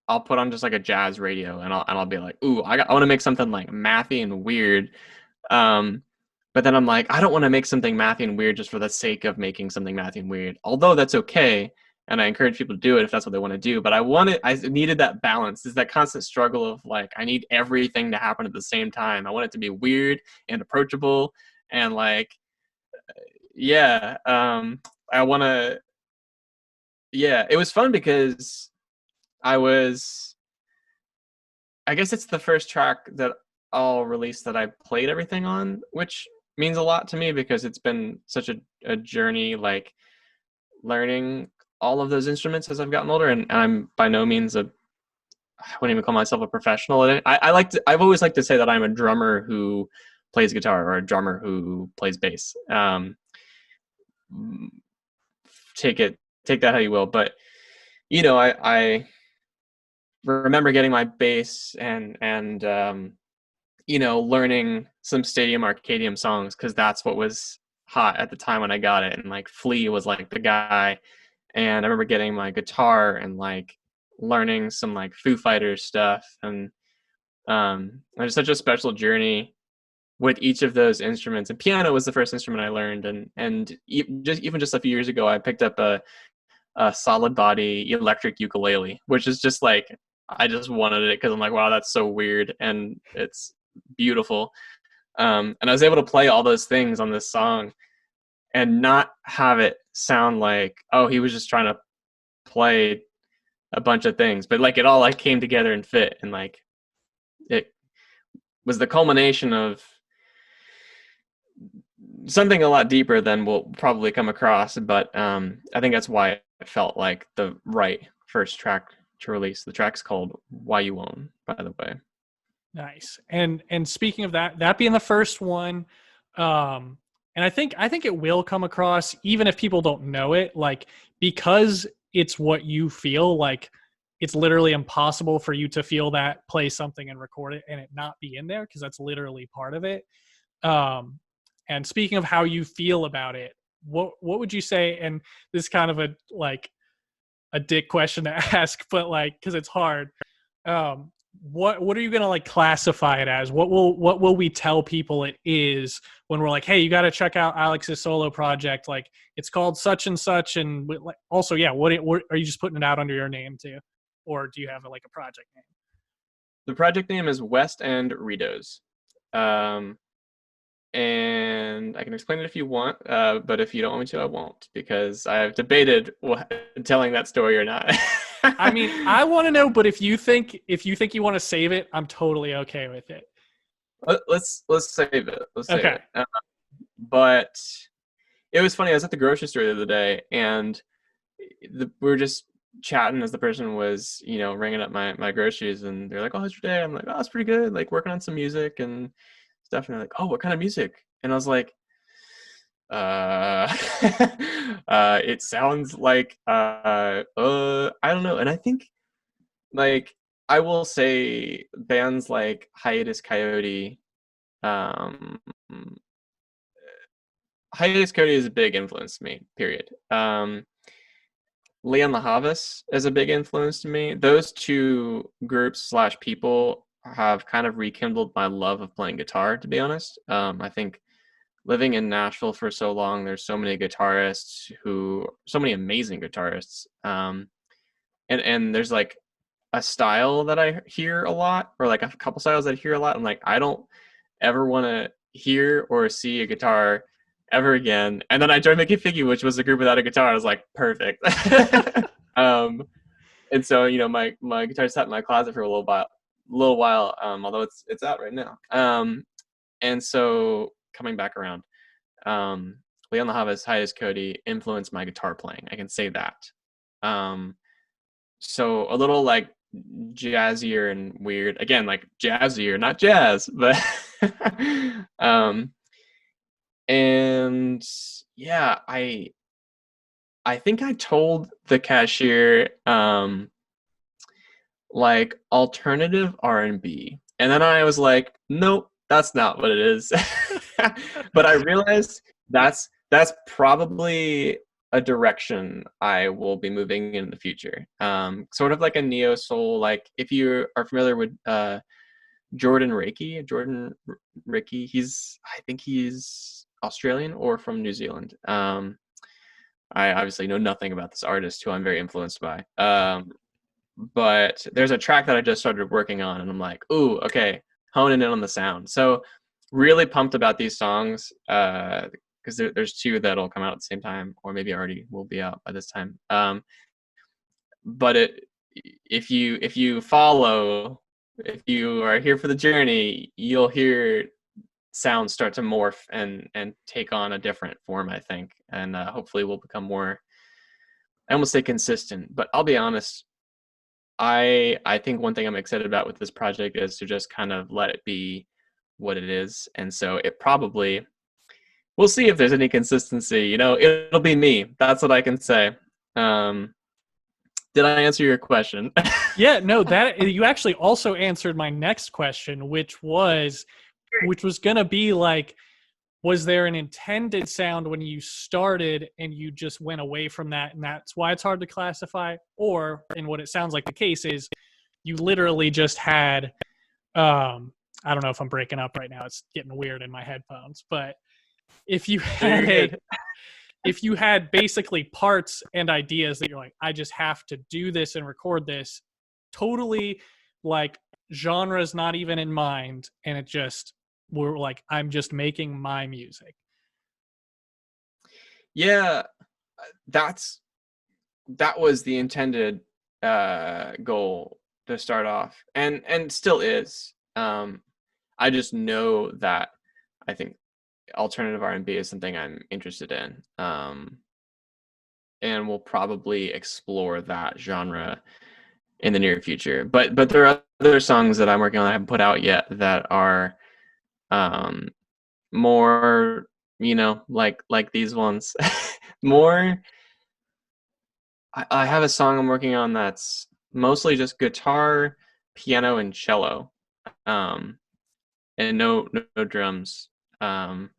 I'll put on just like a jazz radio and I'll be like, ooh, I want to make something like mathy and weird. Um, but then I'm like, I don't want to make something mathy and weird just for the sake of making something mathy and weird. Although that's okay, and I encourage people to do it if that's what they want to do. But I needed that balance. Is that constant struggle of like, I need everything to happen at the same time. I want it to be weird and approachable and like, yeah. I want to. Yeah, it was fun because I was I guess it's the first track that I'll release that I played everything on, which means a lot to me because it's been such a journey, like learning all of those instruments as I've gotten older, and I'm by no means I wouldn't even call myself a professional at it. I've always liked to say that I'm a drummer who plays guitar or a drummer who plays bass. Take it, take that how you will. But I remember getting my bass and learning some Stadium Arcadium songs because that's what was hot at the time when I got it. And like Flea was like the guy. And I remember getting my guitar and like learning some like Foo Fighters stuff. And it was such a special journey with each of those instruments. And piano was the first instrument I learned. And just a few years ago, I picked up a solid body electric ukulele, which is just like, I just wanted it because I'm like, wow, that's so weird and it's beautiful. And I was able to play all those things on this song and not have it sound like, oh, he was just trying to play a bunch of things, but like it all like came together and fit, and like it was the culmination of something a lot deeper than we'll probably come across. But I think that's why it felt like the right first track to release. The track's called "Why You Won't," by the way. Nice. And speaking of that being the first one, and I think it will come across even if people don't know it, like because it's what you feel like. It's literally impossible for you to feel that, play something and record it and it not be in there because that's literally part of it. And speaking of how you feel about it, what would you say? And this is kind of a dick question to ask, but like because it's hard. What are you gonna like classify it as? What will we tell people it is when we're like, hey, you got to check out Alex's solo project? Like it's called such and such, and like also, yeah, what are you just putting it out under your name too, or do you have like a project name? The project name is End Ritos. And I can explain it if you want, but if you don't want me to, I won't, because I've debated telling that story or not. I mean, I want to know, but if you think you want to save it, I'm totally okay with it. Let's save it. Let's save Okay. it. But it was funny. I was at the grocery store the other day, and we were just chatting as the person was, ringing up my groceries, and they're like, "Oh, how's your day?" I'm like, "Oh, it's pretty good. Like working on some music and stuff." And they're like, "Oh, what kind of music?" And I was like, uh it sounds like I don't know. And I think like I will say bands like Hiatus Coyote, um Hiatus Coyote is a big influence to me, period. Leon LaHavas is a big influence to me. Those two groups slash people have kind of rekindled my love of playing guitar, to be honest. I think living in Nashville for so long, there's so many so many amazing guitarists. And there's like a style that I hear a lot, or like a couple styles that I hear a lot. And like, I don't ever want to hear or see a guitar ever again. And then I joined Miki Fiki, which was a group without a guitar. I was like, perfect. um, and so, my guitar sat in my closet for a little while, although it's out right now. And so coming back around, Leon LaHavas, Hiatus Cody influenced my guitar playing. I can say that. So a little like jazzier and weird. Again, like jazzier, not jazz, but and yeah, I think I told the cashier like alternative R&B. And then I was like, nope, that's not what it is. But I realized that's probably a direction I will be moving in the future. Sort of like a neo soul. Like if you are familiar with Jordan Ricky, I think he's Australian or from New Zealand. I obviously know nothing about this artist who I'm very influenced by. But there's a track that I just started working on, and I'm like, ooh, okay, honing in on the sound. So really pumped about these songs because there's two that'll come out at the same time, or maybe already will be out by this time. But if you follow, if you are here for the journey, you'll hear sounds start to morph and take on a different form, I think, and hopefully we'll become more, I almost say consistent, but I'll be honest, I think one thing I'm excited about with this project is to just kind of let it be what it is. And so it probably, we'll see if there's any consistency. It'll be me. That's what I can say. Did I answer your question? Yeah, no, that you actually also answered my next question, which was going to be like, was there an intended sound when you started and you just went away from that and that's why it's hard to classify? Or, and what it sounds like the case is, you literally just had, I don't know if I'm breaking up right now. It's getting weird in my headphones, but if you had basically parts and ideas that you're like, I just have to do this and record this, totally like genres not even in mind, and it just, we're like, I'm just making my music. Yeah, that was the intended goal to start off, and still is. I just know that I think alternative R&B is something I'm interested in, and we'll probably explore that genre in the near future. But there are other songs that I'm working on I haven't put out yet that are more, like these ones. More, I have a song I'm working on that's mostly just guitar, piano, and cello, and no drums. I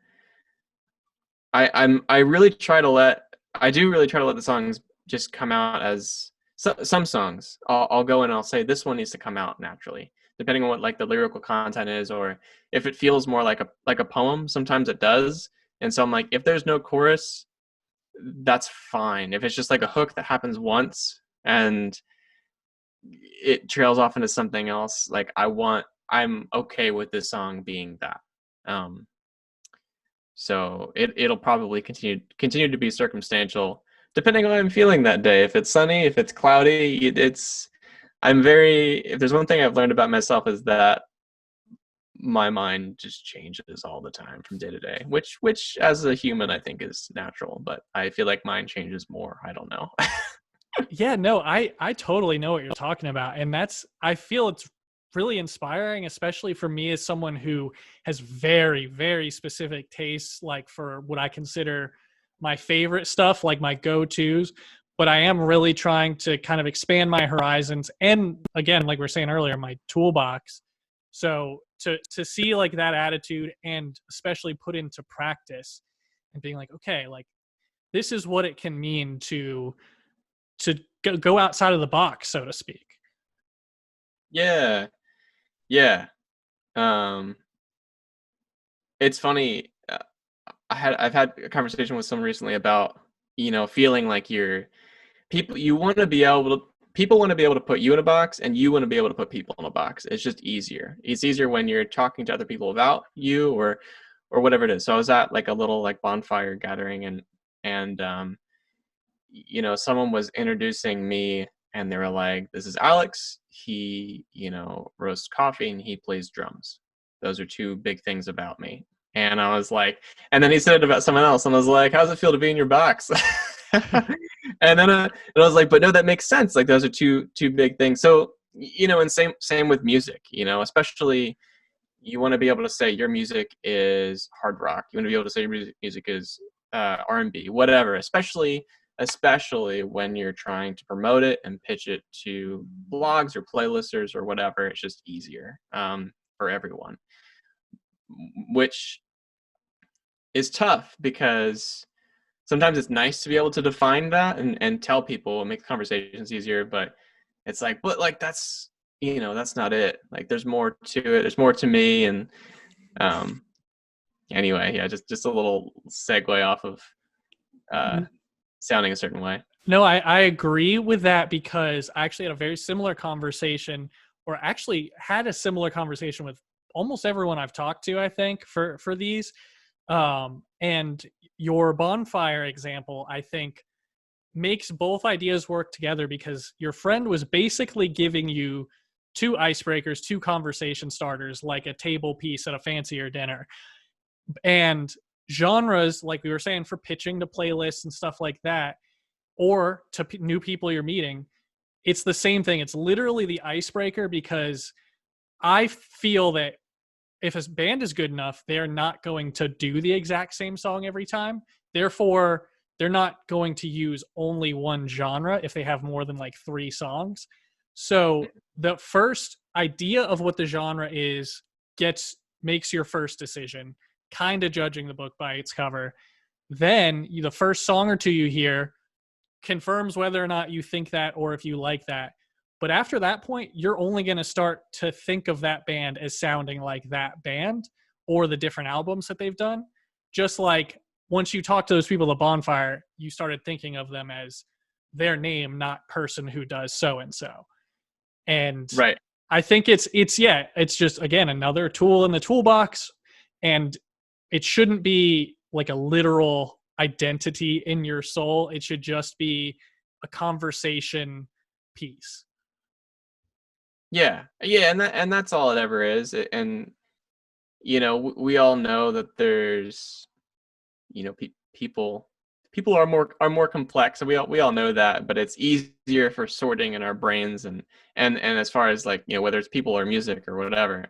really try to let the songs just come out as some songs. I'll go and I'll say this one needs to come out naturally, depending on what like the lyrical content is, or if it feels more like a poem. Sometimes it does, and so I'm like, if there's no chorus, that's fine. If it's just like a hook that happens once and it trails off into something else, like I'm okay with this song being that. So it'll probably continue to be circumstantial, depending on how I'm feeling that day. If it's sunny, if it's cloudy, if there's one thing I've learned about myself is that my mind just changes all the time from day to day, which as a human I think is natural, but I feel like mine changes more. I don't know. Yeah, no, I totally know what you're talking about. And I feel it's really inspiring, especially for me as someone who has very, very specific tastes, like for what I consider my favorite stuff, like my go-tos. But I am really trying to kind of expand my horizons. And again, like we were saying earlier, my toolbox. So to see like that attitude and especially put into practice and being like, okay, like this is what it can mean to go outside of the box, so to speak. Yeah. It's funny. I've had a conversation with someone recently about, feeling like people want to be able to put you in a box, and you want to be able to put people in a box. It's just easier. It's easier when you're talking to other people about you or whatever it is. So I was at like a little like bonfire gathering, and someone was introducing me, and they were like, this is Alex. He, roasts coffee and he plays drums. Those are two big things about me. And I was like, and then he said it about someone else, and I was like, how does it feel to be in your box? And then I was like, but no, that makes sense. Like those are two big things. So, and same with music, especially you want to be able to say your music is hard rock. You want to be able to say your music is R&B, whatever, especially when you're trying to promote it and pitch it to blogs or playlisters or whatever. It's just easier for everyone, which is tough because sometimes it's nice to be able to define that and tell people and make conversations easier, but it's like, but like that's not it. Like there's more to it. There's more to me. And anyway, yeah, just a little segue off of sounding a certain way. No, I agree with that, because I actually had a very similar conversation, or actually had a similar conversation with almost everyone I've talked to, I think, for these. And your bonfire example, I think, makes both ideas work together, because your friend was basically giving you two icebreakers, two conversation starters, like a table piece at a fancier dinner. And genres, like we were saying, for pitching to playlists and stuff like that, or to new people you're meeting, it's the same thing. It's literally the icebreaker, because I feel that if a band is good enough, they're not going to do the exact same song every time. Therefore, they're not going to use only one genre if they have more than like 3 songs. So the first idea of what the genre is makes your first decision, kind of judging the book by its cover. Then the first song or two you hear confirms whether or not you think that or if you like that. But after that point, you're only going to start to think of that band as sounding like that band or the different albums that they've done. Just like once you talk to those people at Bonfire, you started thinking of them as their name, not person who does so and so. And Right. I think it's just, again, another tool in the toolbox, and it shouldn't be like a literal identity in your soul. It should just be a conversation piece. Yeah, yeah, and that's all it ever is. And we all know that there's people are more complex, and we all know that. But it's easier for sorting in our brains, and as far as like whether it's people or music or whatever.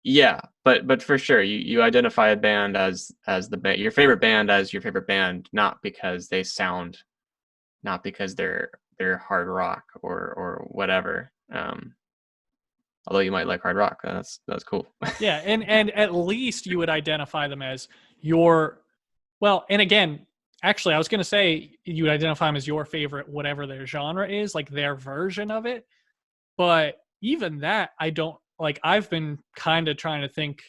Yeah, but for sure, you identify a band as your favorite band as your favorite band, not because they sound, not because they're hard rock or whatever. Although you might like hard rock, that's cool. Yeah, and at least you would identify them as your, well, and again, actually, I was going to say you would identify them as your favorite, whatever their genre is, like their version of it. But even that, I don't like. I've been kind of trying to think,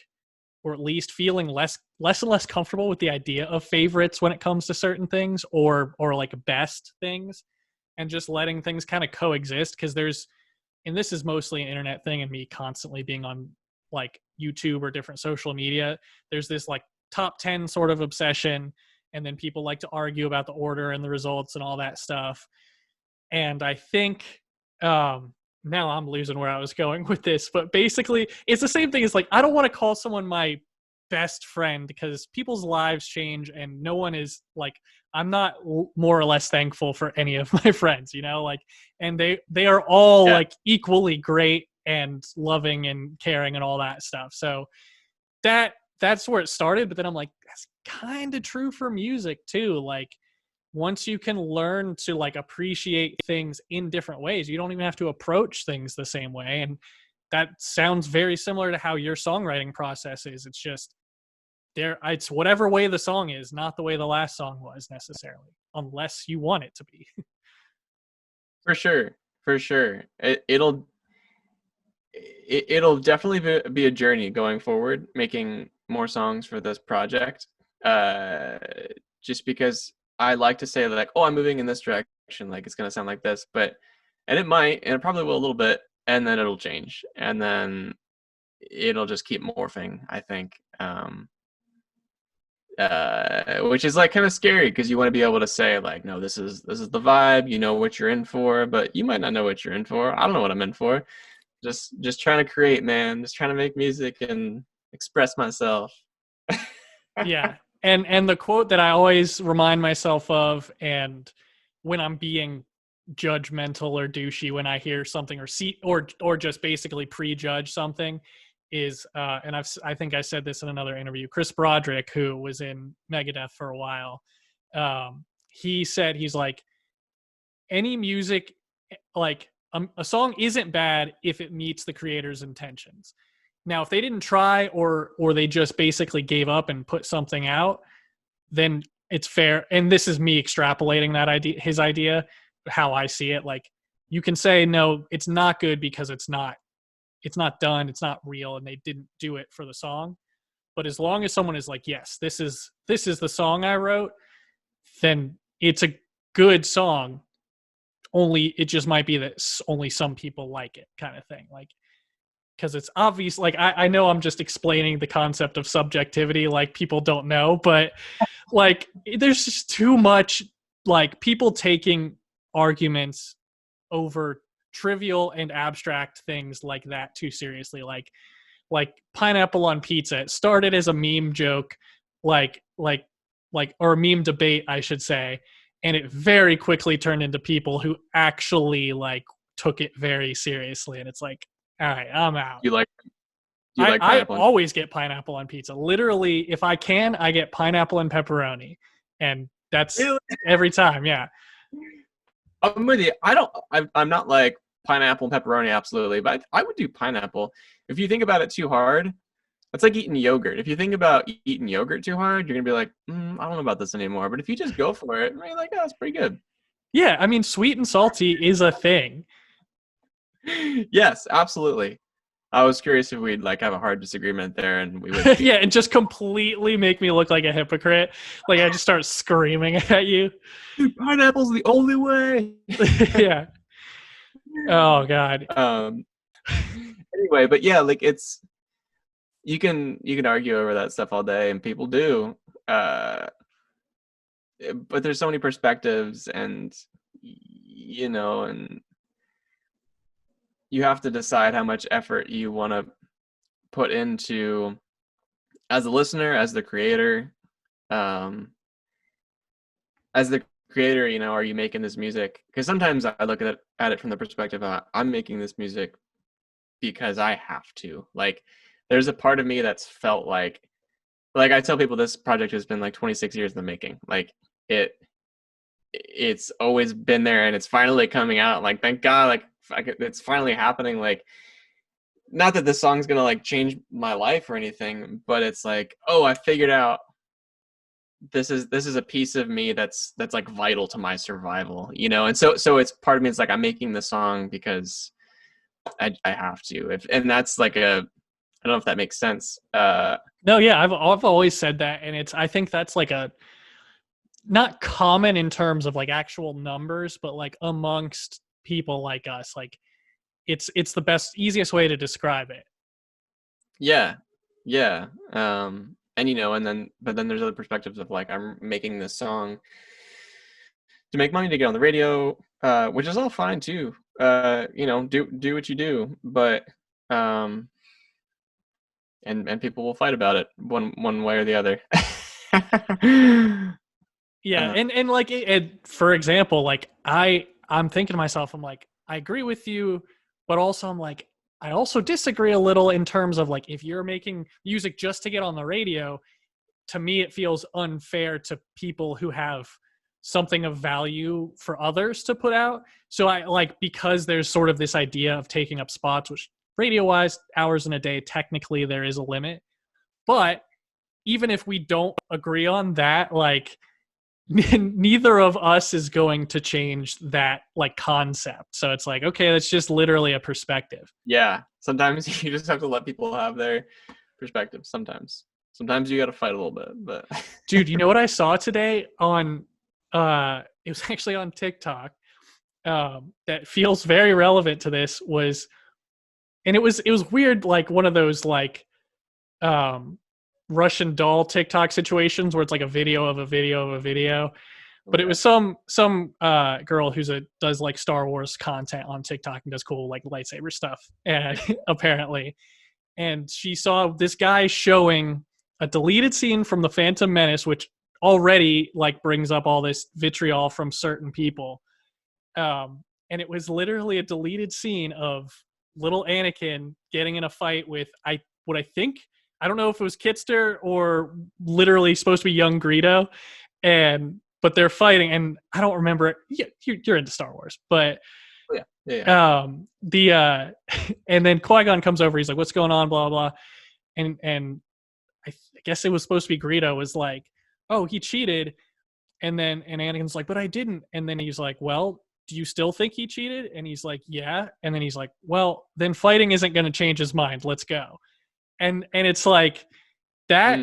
or at least feeling less and less comfortable with the idea of favorites when it comes to certain things, or like best things, and just letting things kind of coexist. Because and this is mostly an internet thing, and me constantly being on like YouTube or different social media, there's this like top 10 sort of obsession, and then people like to argue about the order and the results and all that stuff. And I think now I'm losing where I was going with this, but basically it's the same thing as like, I don't want to call someone my best friend, because people's lives change, and no one is like, I'm not more or less thankful for any of my friends, like, and they are all Yeah, like equally great and loving and caring and all that stuff. So that's where it started. But then I'm like, that's kind of true for music too. Like, once you can learn to like appreciate things in different ways, you don't even have to approach things the same way. And that sounds very similar to how your songwriting process is. It's just it's whatever way the song is, not the way the last song was necessarily, unless you want it to be. for sure, for sure. It'll definitely be a journey going forward, making more songs for this project. Just because I like to say like, oh, I'm moving in this direction, like it's gonna sound like this, and it might, and it probably will a little bit, and then it'll change, and then it'll just keep morphing, I think. Which is like kind of scary, because you want to be able to say like, no, this is the vibe, you know what you're in for, but you might not know what you're in for. I don't know what I'm in for. Just trying to create, man. Just trying to make music and express myself. Yeah. And the quote that I always remind myself of, and when I'm being judgmental or douchey when I hear something or just basically prejudge something, is and I think I said this in another interview, Chris Broderick, who was in Megadeth for a while, he said, he's like, any music, like a song isn't bad if it meets the creator's intentions. Now, if they didn't try, or they just basically gave up and put something out, then it's fair. And this is me extrapolating that idea, his idea, how I see it. Like, you can say, no, it's not good because it's not done, it's not real, and they didn't do it for the song. But as long as someone is like, yes, this is the song I wrote, then it's a good song. Only it just might be that only some people like it, kind of thing. Like, because it's obvious, like I know I'm just explaining the concept of subjectivity like people don't know, but like there's just too much like people taking arguments over trivial and abstract things like that too seriously. Like, like pineapple on pizza. It started as a meme joke, or a meme debate, I should say, and it very quickly turned into people who actually like took it very seriously. And it's like, all right, I'm out. You like I pineapple? always get pineapple on pizza. Literally, if I can, I get pineapple and pepperoni, and that's Really? every time. Yeah, I'm with you. I'm not like pineapple and pepperoni, absolutely, but I would do pineapple. If you think about it too hard, it's like eating yogurt. If you think about eating yogurt too hard, you're gonna be like, I don't know about this anymore. But if you just go for it, you're like, oh, it's pretty good. yeah. I mean, sweet and salty is a thing. Yes, absolutely. I was curious if we'd like have a hard disagreement there, and we would. Yeah, and just completely make me look like a hypocrite. Like I just start screaming at you. Dude, pineapple's the only way. Yeah. Oh God. Anyway, but yeah, like you can argue over that stuff all day, and people do. But there's so many perspectives, and and you have to decide how much effort you want to put into as a listener, as the creator. As the creator, are you making this music? Because sometimes I look at it from the perspective of I'm making this music because I have to. Like, there's a part of me that's felt like I tell people this project has been like 26 years in the making. Like it's always been there, and it's finally coming out. Like, thank God, like it's finally happening. Like, not that this song's gonna like change my life or anything, but it's like, oh, I figured out this is a piece of me that's like vital to my survival, and so it's part of me. It's like I'm making the song because I have to. And that's like I don't know if that makes sense. No, yeah, I've always said that, and I think that's like a not common in terms of like actual numbers, but like amongst people like us, like it's the easiest way to describe it. Yeah. And but then there's other perspectives of like I'm making this song to make money to get on the radio, which is all fine too. Do what you do, but and people will fight about it one way or the other. Yeah, and like for example, like I'm thinking to myself, I'm like, I agree with you, but also I'm like, I also disagree a little in terms of like, if you're making music just to get on the radio, to me it feels unfair to people who have something of value for others to put out. So I like, because there's sort of this idea of taking up spots, which radio wise, hours in a day, technically there is a limit. But even if we don't agree on that, like neither of us is going to change that like concept. So it's like, okay, that's just literally a perspective. Yeah. Sometimes you just have to let people have their perspective. Sometimes you got to fight a little bit, but dude, you know what I saw today on, it was actually on TikTok, that feels very relevant to this and it was weird. Like one of those like, Russian doll TikTok situations where it's like a video of a video of a video, but it was some girl does like Star Wars content on TikTok and does cool like lightsaber stuff, and apparently, and she saw this guy showing a deleted scene from The Phantom Menace, which already like brings up all this vitriol from certain people, and it was literally a deleted scene of little Anakin getting in a fight with I don't know if it was Kitster or literally supposed to be young Greedo, but they're fighting, and I don't remember it. Yeah, you're into Star Wars, but yeah. And then Qui-Gon comes over. He's like, "What's going on?" Blah blah. And I guess it was supposed to be Greedo was like, "Oh, he cheated," and Anakin's like, "But I didn't." And then he's like, "Well, do you still think he cheated?" And he's like, "Yeah." And then he's like, "Well, then fighting isn't going to change his mind. Let's go." And it's like that.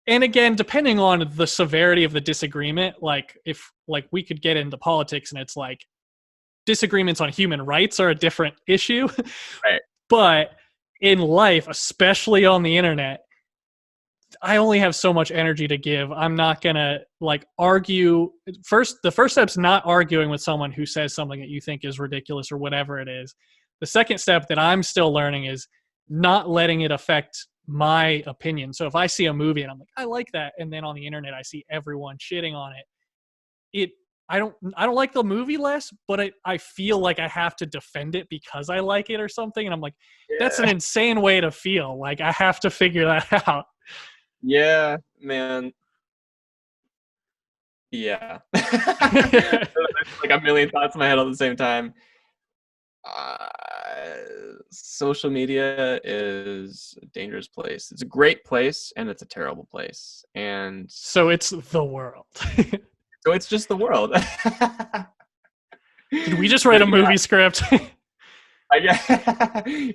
And again, depending on the severity of the disagreement, like if like we could get into politics and it's like disagreements on human rights are a different issue. Right. But in life, especially on the internet, I only have so much energy to give. I'm not going to like argue. The first step's not arguing with someone who says something that you think is ridiculous or whatever it is. The second step that I'm still learning is not letting it affect my opinion. So if I see a movie and I'm like, I like that, and then on the internet I see everyone shitting on it, it I don't like the movie less, but I feel like I have to defend it because I like it or something. And I'm like, that's an Yeah. insane way to feel. Like I have to figure that out. Yeah, man. Yeah. Like a million thoughts in my head at the same time. Uh, Social media is a dangerous place. It's a great place and it's a terrible place. And So it's the world. so it's just the world. Did we just write But a yeah, movie script?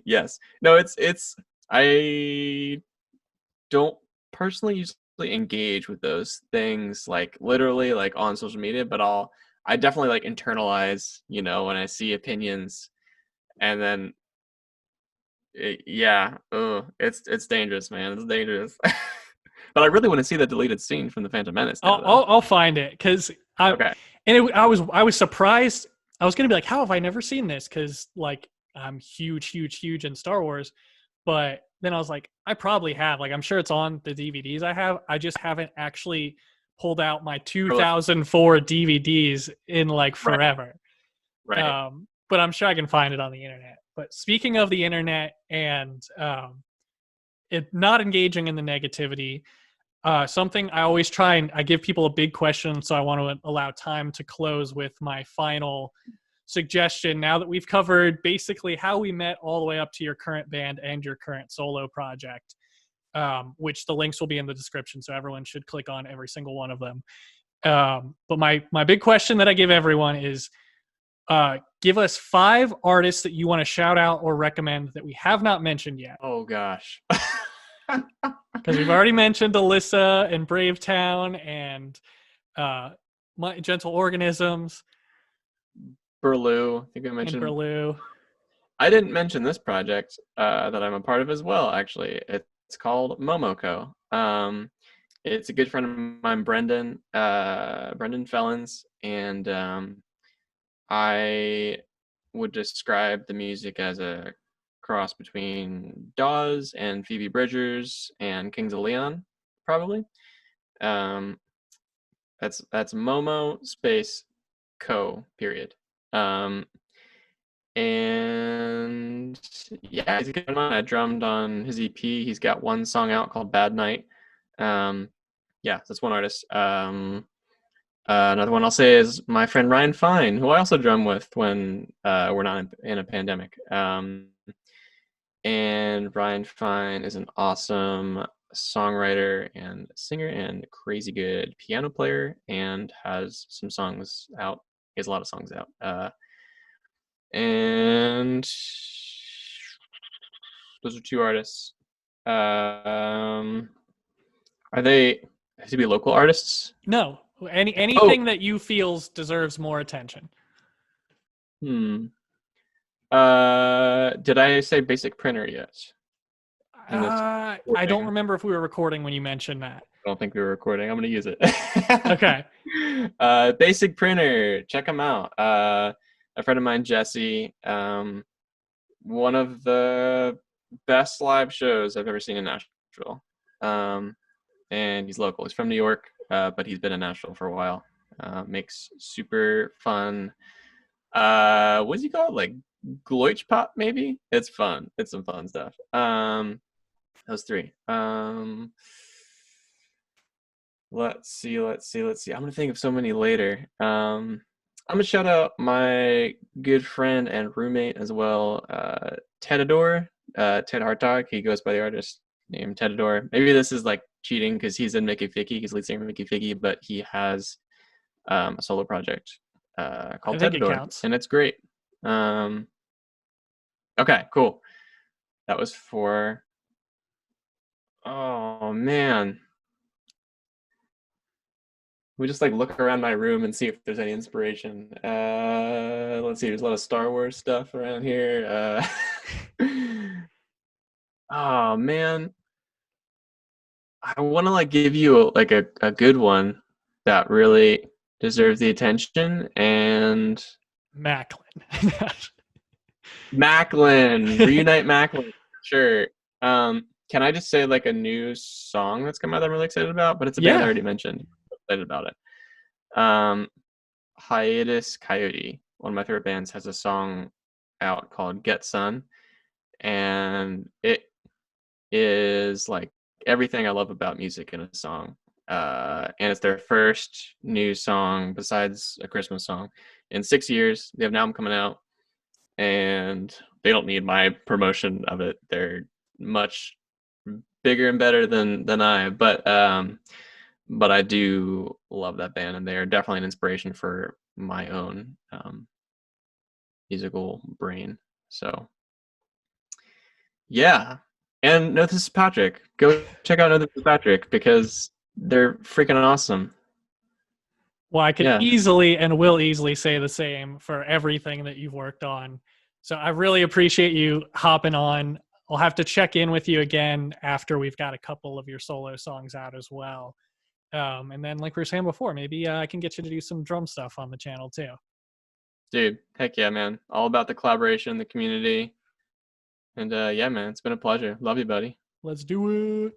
yes. No, it's I don't personally usually engage with those things like literally like on social media, but I definitely like internalize, when I see opinions and then yeah, oh, it's dangerous, man. It's dangerous. But I really want to see that deleted scene from the Phantom Menace now, though. I'll find it because Okay. I was surprised. I was gonna be like, how have I never seen this? Because like I'm huge in Star Wars, but then I was like, I probably have. Like I'm sure it's on the DVDs I have. I just haven't actually pulled out my 2004 DVDs in like Right, forever. right. But I'm sure I can find it on the internet. But speaking of the internet and it not engaging in the negativity, something I always try and I give people a big question, so I want to allow time to close with my final suggestion. Now that we've covered basically how we met all the way up to your current band and your current solo project, which the links will be in the description, so everyone should click on every single one of them. But my big question that I give everyone is, give us 5 artists that you want to shout out or recommend that we have not mentioned yet. Oh gosh. Because we've already mentioned Alyssa and Bravetown and My Gentle Organisms Burloo, I think I and mentioned. Berlou. I didn't mention this project that I'm a part of as well, actually. It's called Momoko. It's a good friend of mine, Brendan Fellons, and I would describe the music as a cross between Dawes and Phoebe Bridgers and Kings of Leon, probably. Um, that's Momo space Co. period. Um, and yeah, he's a good one. I drummed on his EP. He's got one song out called Bad Night. Yeah, that's one artist. Another one I'll say is my friend Ryan Fine, who I also drum with when we're not in a pandemic. And Ryan Fine is an awesome songwriter and singer and crazy good piano player and has some songs out. He has a lot of songs out. And those are 2 artists. Are they have to be local artists? No, Oh, anything that you feels deserves more attention. hmm. Did I say Basic Printer yet? In this I don't recording? remember if we were recording when you mentioned that. I don't think we were recording. I'm gonna use it. Okay. Basic Printer, check them out. A friend of mine, Jesse, one of the best live shows I've ever seen in Nashville. And he's local. He's from New York, but he's been in Nashville for a while. Makes super fun. What's he called? Like Gloich pop, maybe? It's fun. It's some fun stuff. Those 3. Let's see. I'm gonna think of so many later. I'm gonna shout out my good friend and roommate as well, Tedador, Ted Hartog. He goes by the artist name Tedador. Maybe this is like cheating because he's in Miki Fiki. He's lead singer of Miki Fiki, but he has a solo project I called think it Tedador, counts. and it's great. Okay, cool. That was for. Oh man. We just like look around my room and see if there's any inspiration. Let's see. There's a lot of Star Wars stuff around here. Oh man, I want to like give you like a good one that really deserves the attention. And Macklin. Macklin, reunite Macklin. Sure. Can I just say like a new song that's come out that I'm really excited about? But it's a band I Yeah. already mentioned. I'm excited about it. Um, Hiatus Coyote, one of my favorite bands, has a song out called Get Sun, and it is like everything I love about music in a song. And it's their first new song besides a Christmas song in 6 years. They have an album coming out, and they don't need my promotion of it. They're much bigger and better than I, but I do love that band, and they're definitely an inspiration for my own musical brain. So yeah, and No This Is Patrick. Go check out No This Is Patrick because they're freaking awesome. Well, I could Yeah, easily and will easily say the same for everything that you've worked on. So I really appreciate you hopping on. I'll have to check in with you again after we've got a couple of your solo songs out as well. And then, like we were saying before, maybe I can get you to do some drum stuff on the channel too. dude. Heck yeah, man. All about the collaboration, the community, and yeah, man. It's been a pleasure. Love you, buddy. Let's do it.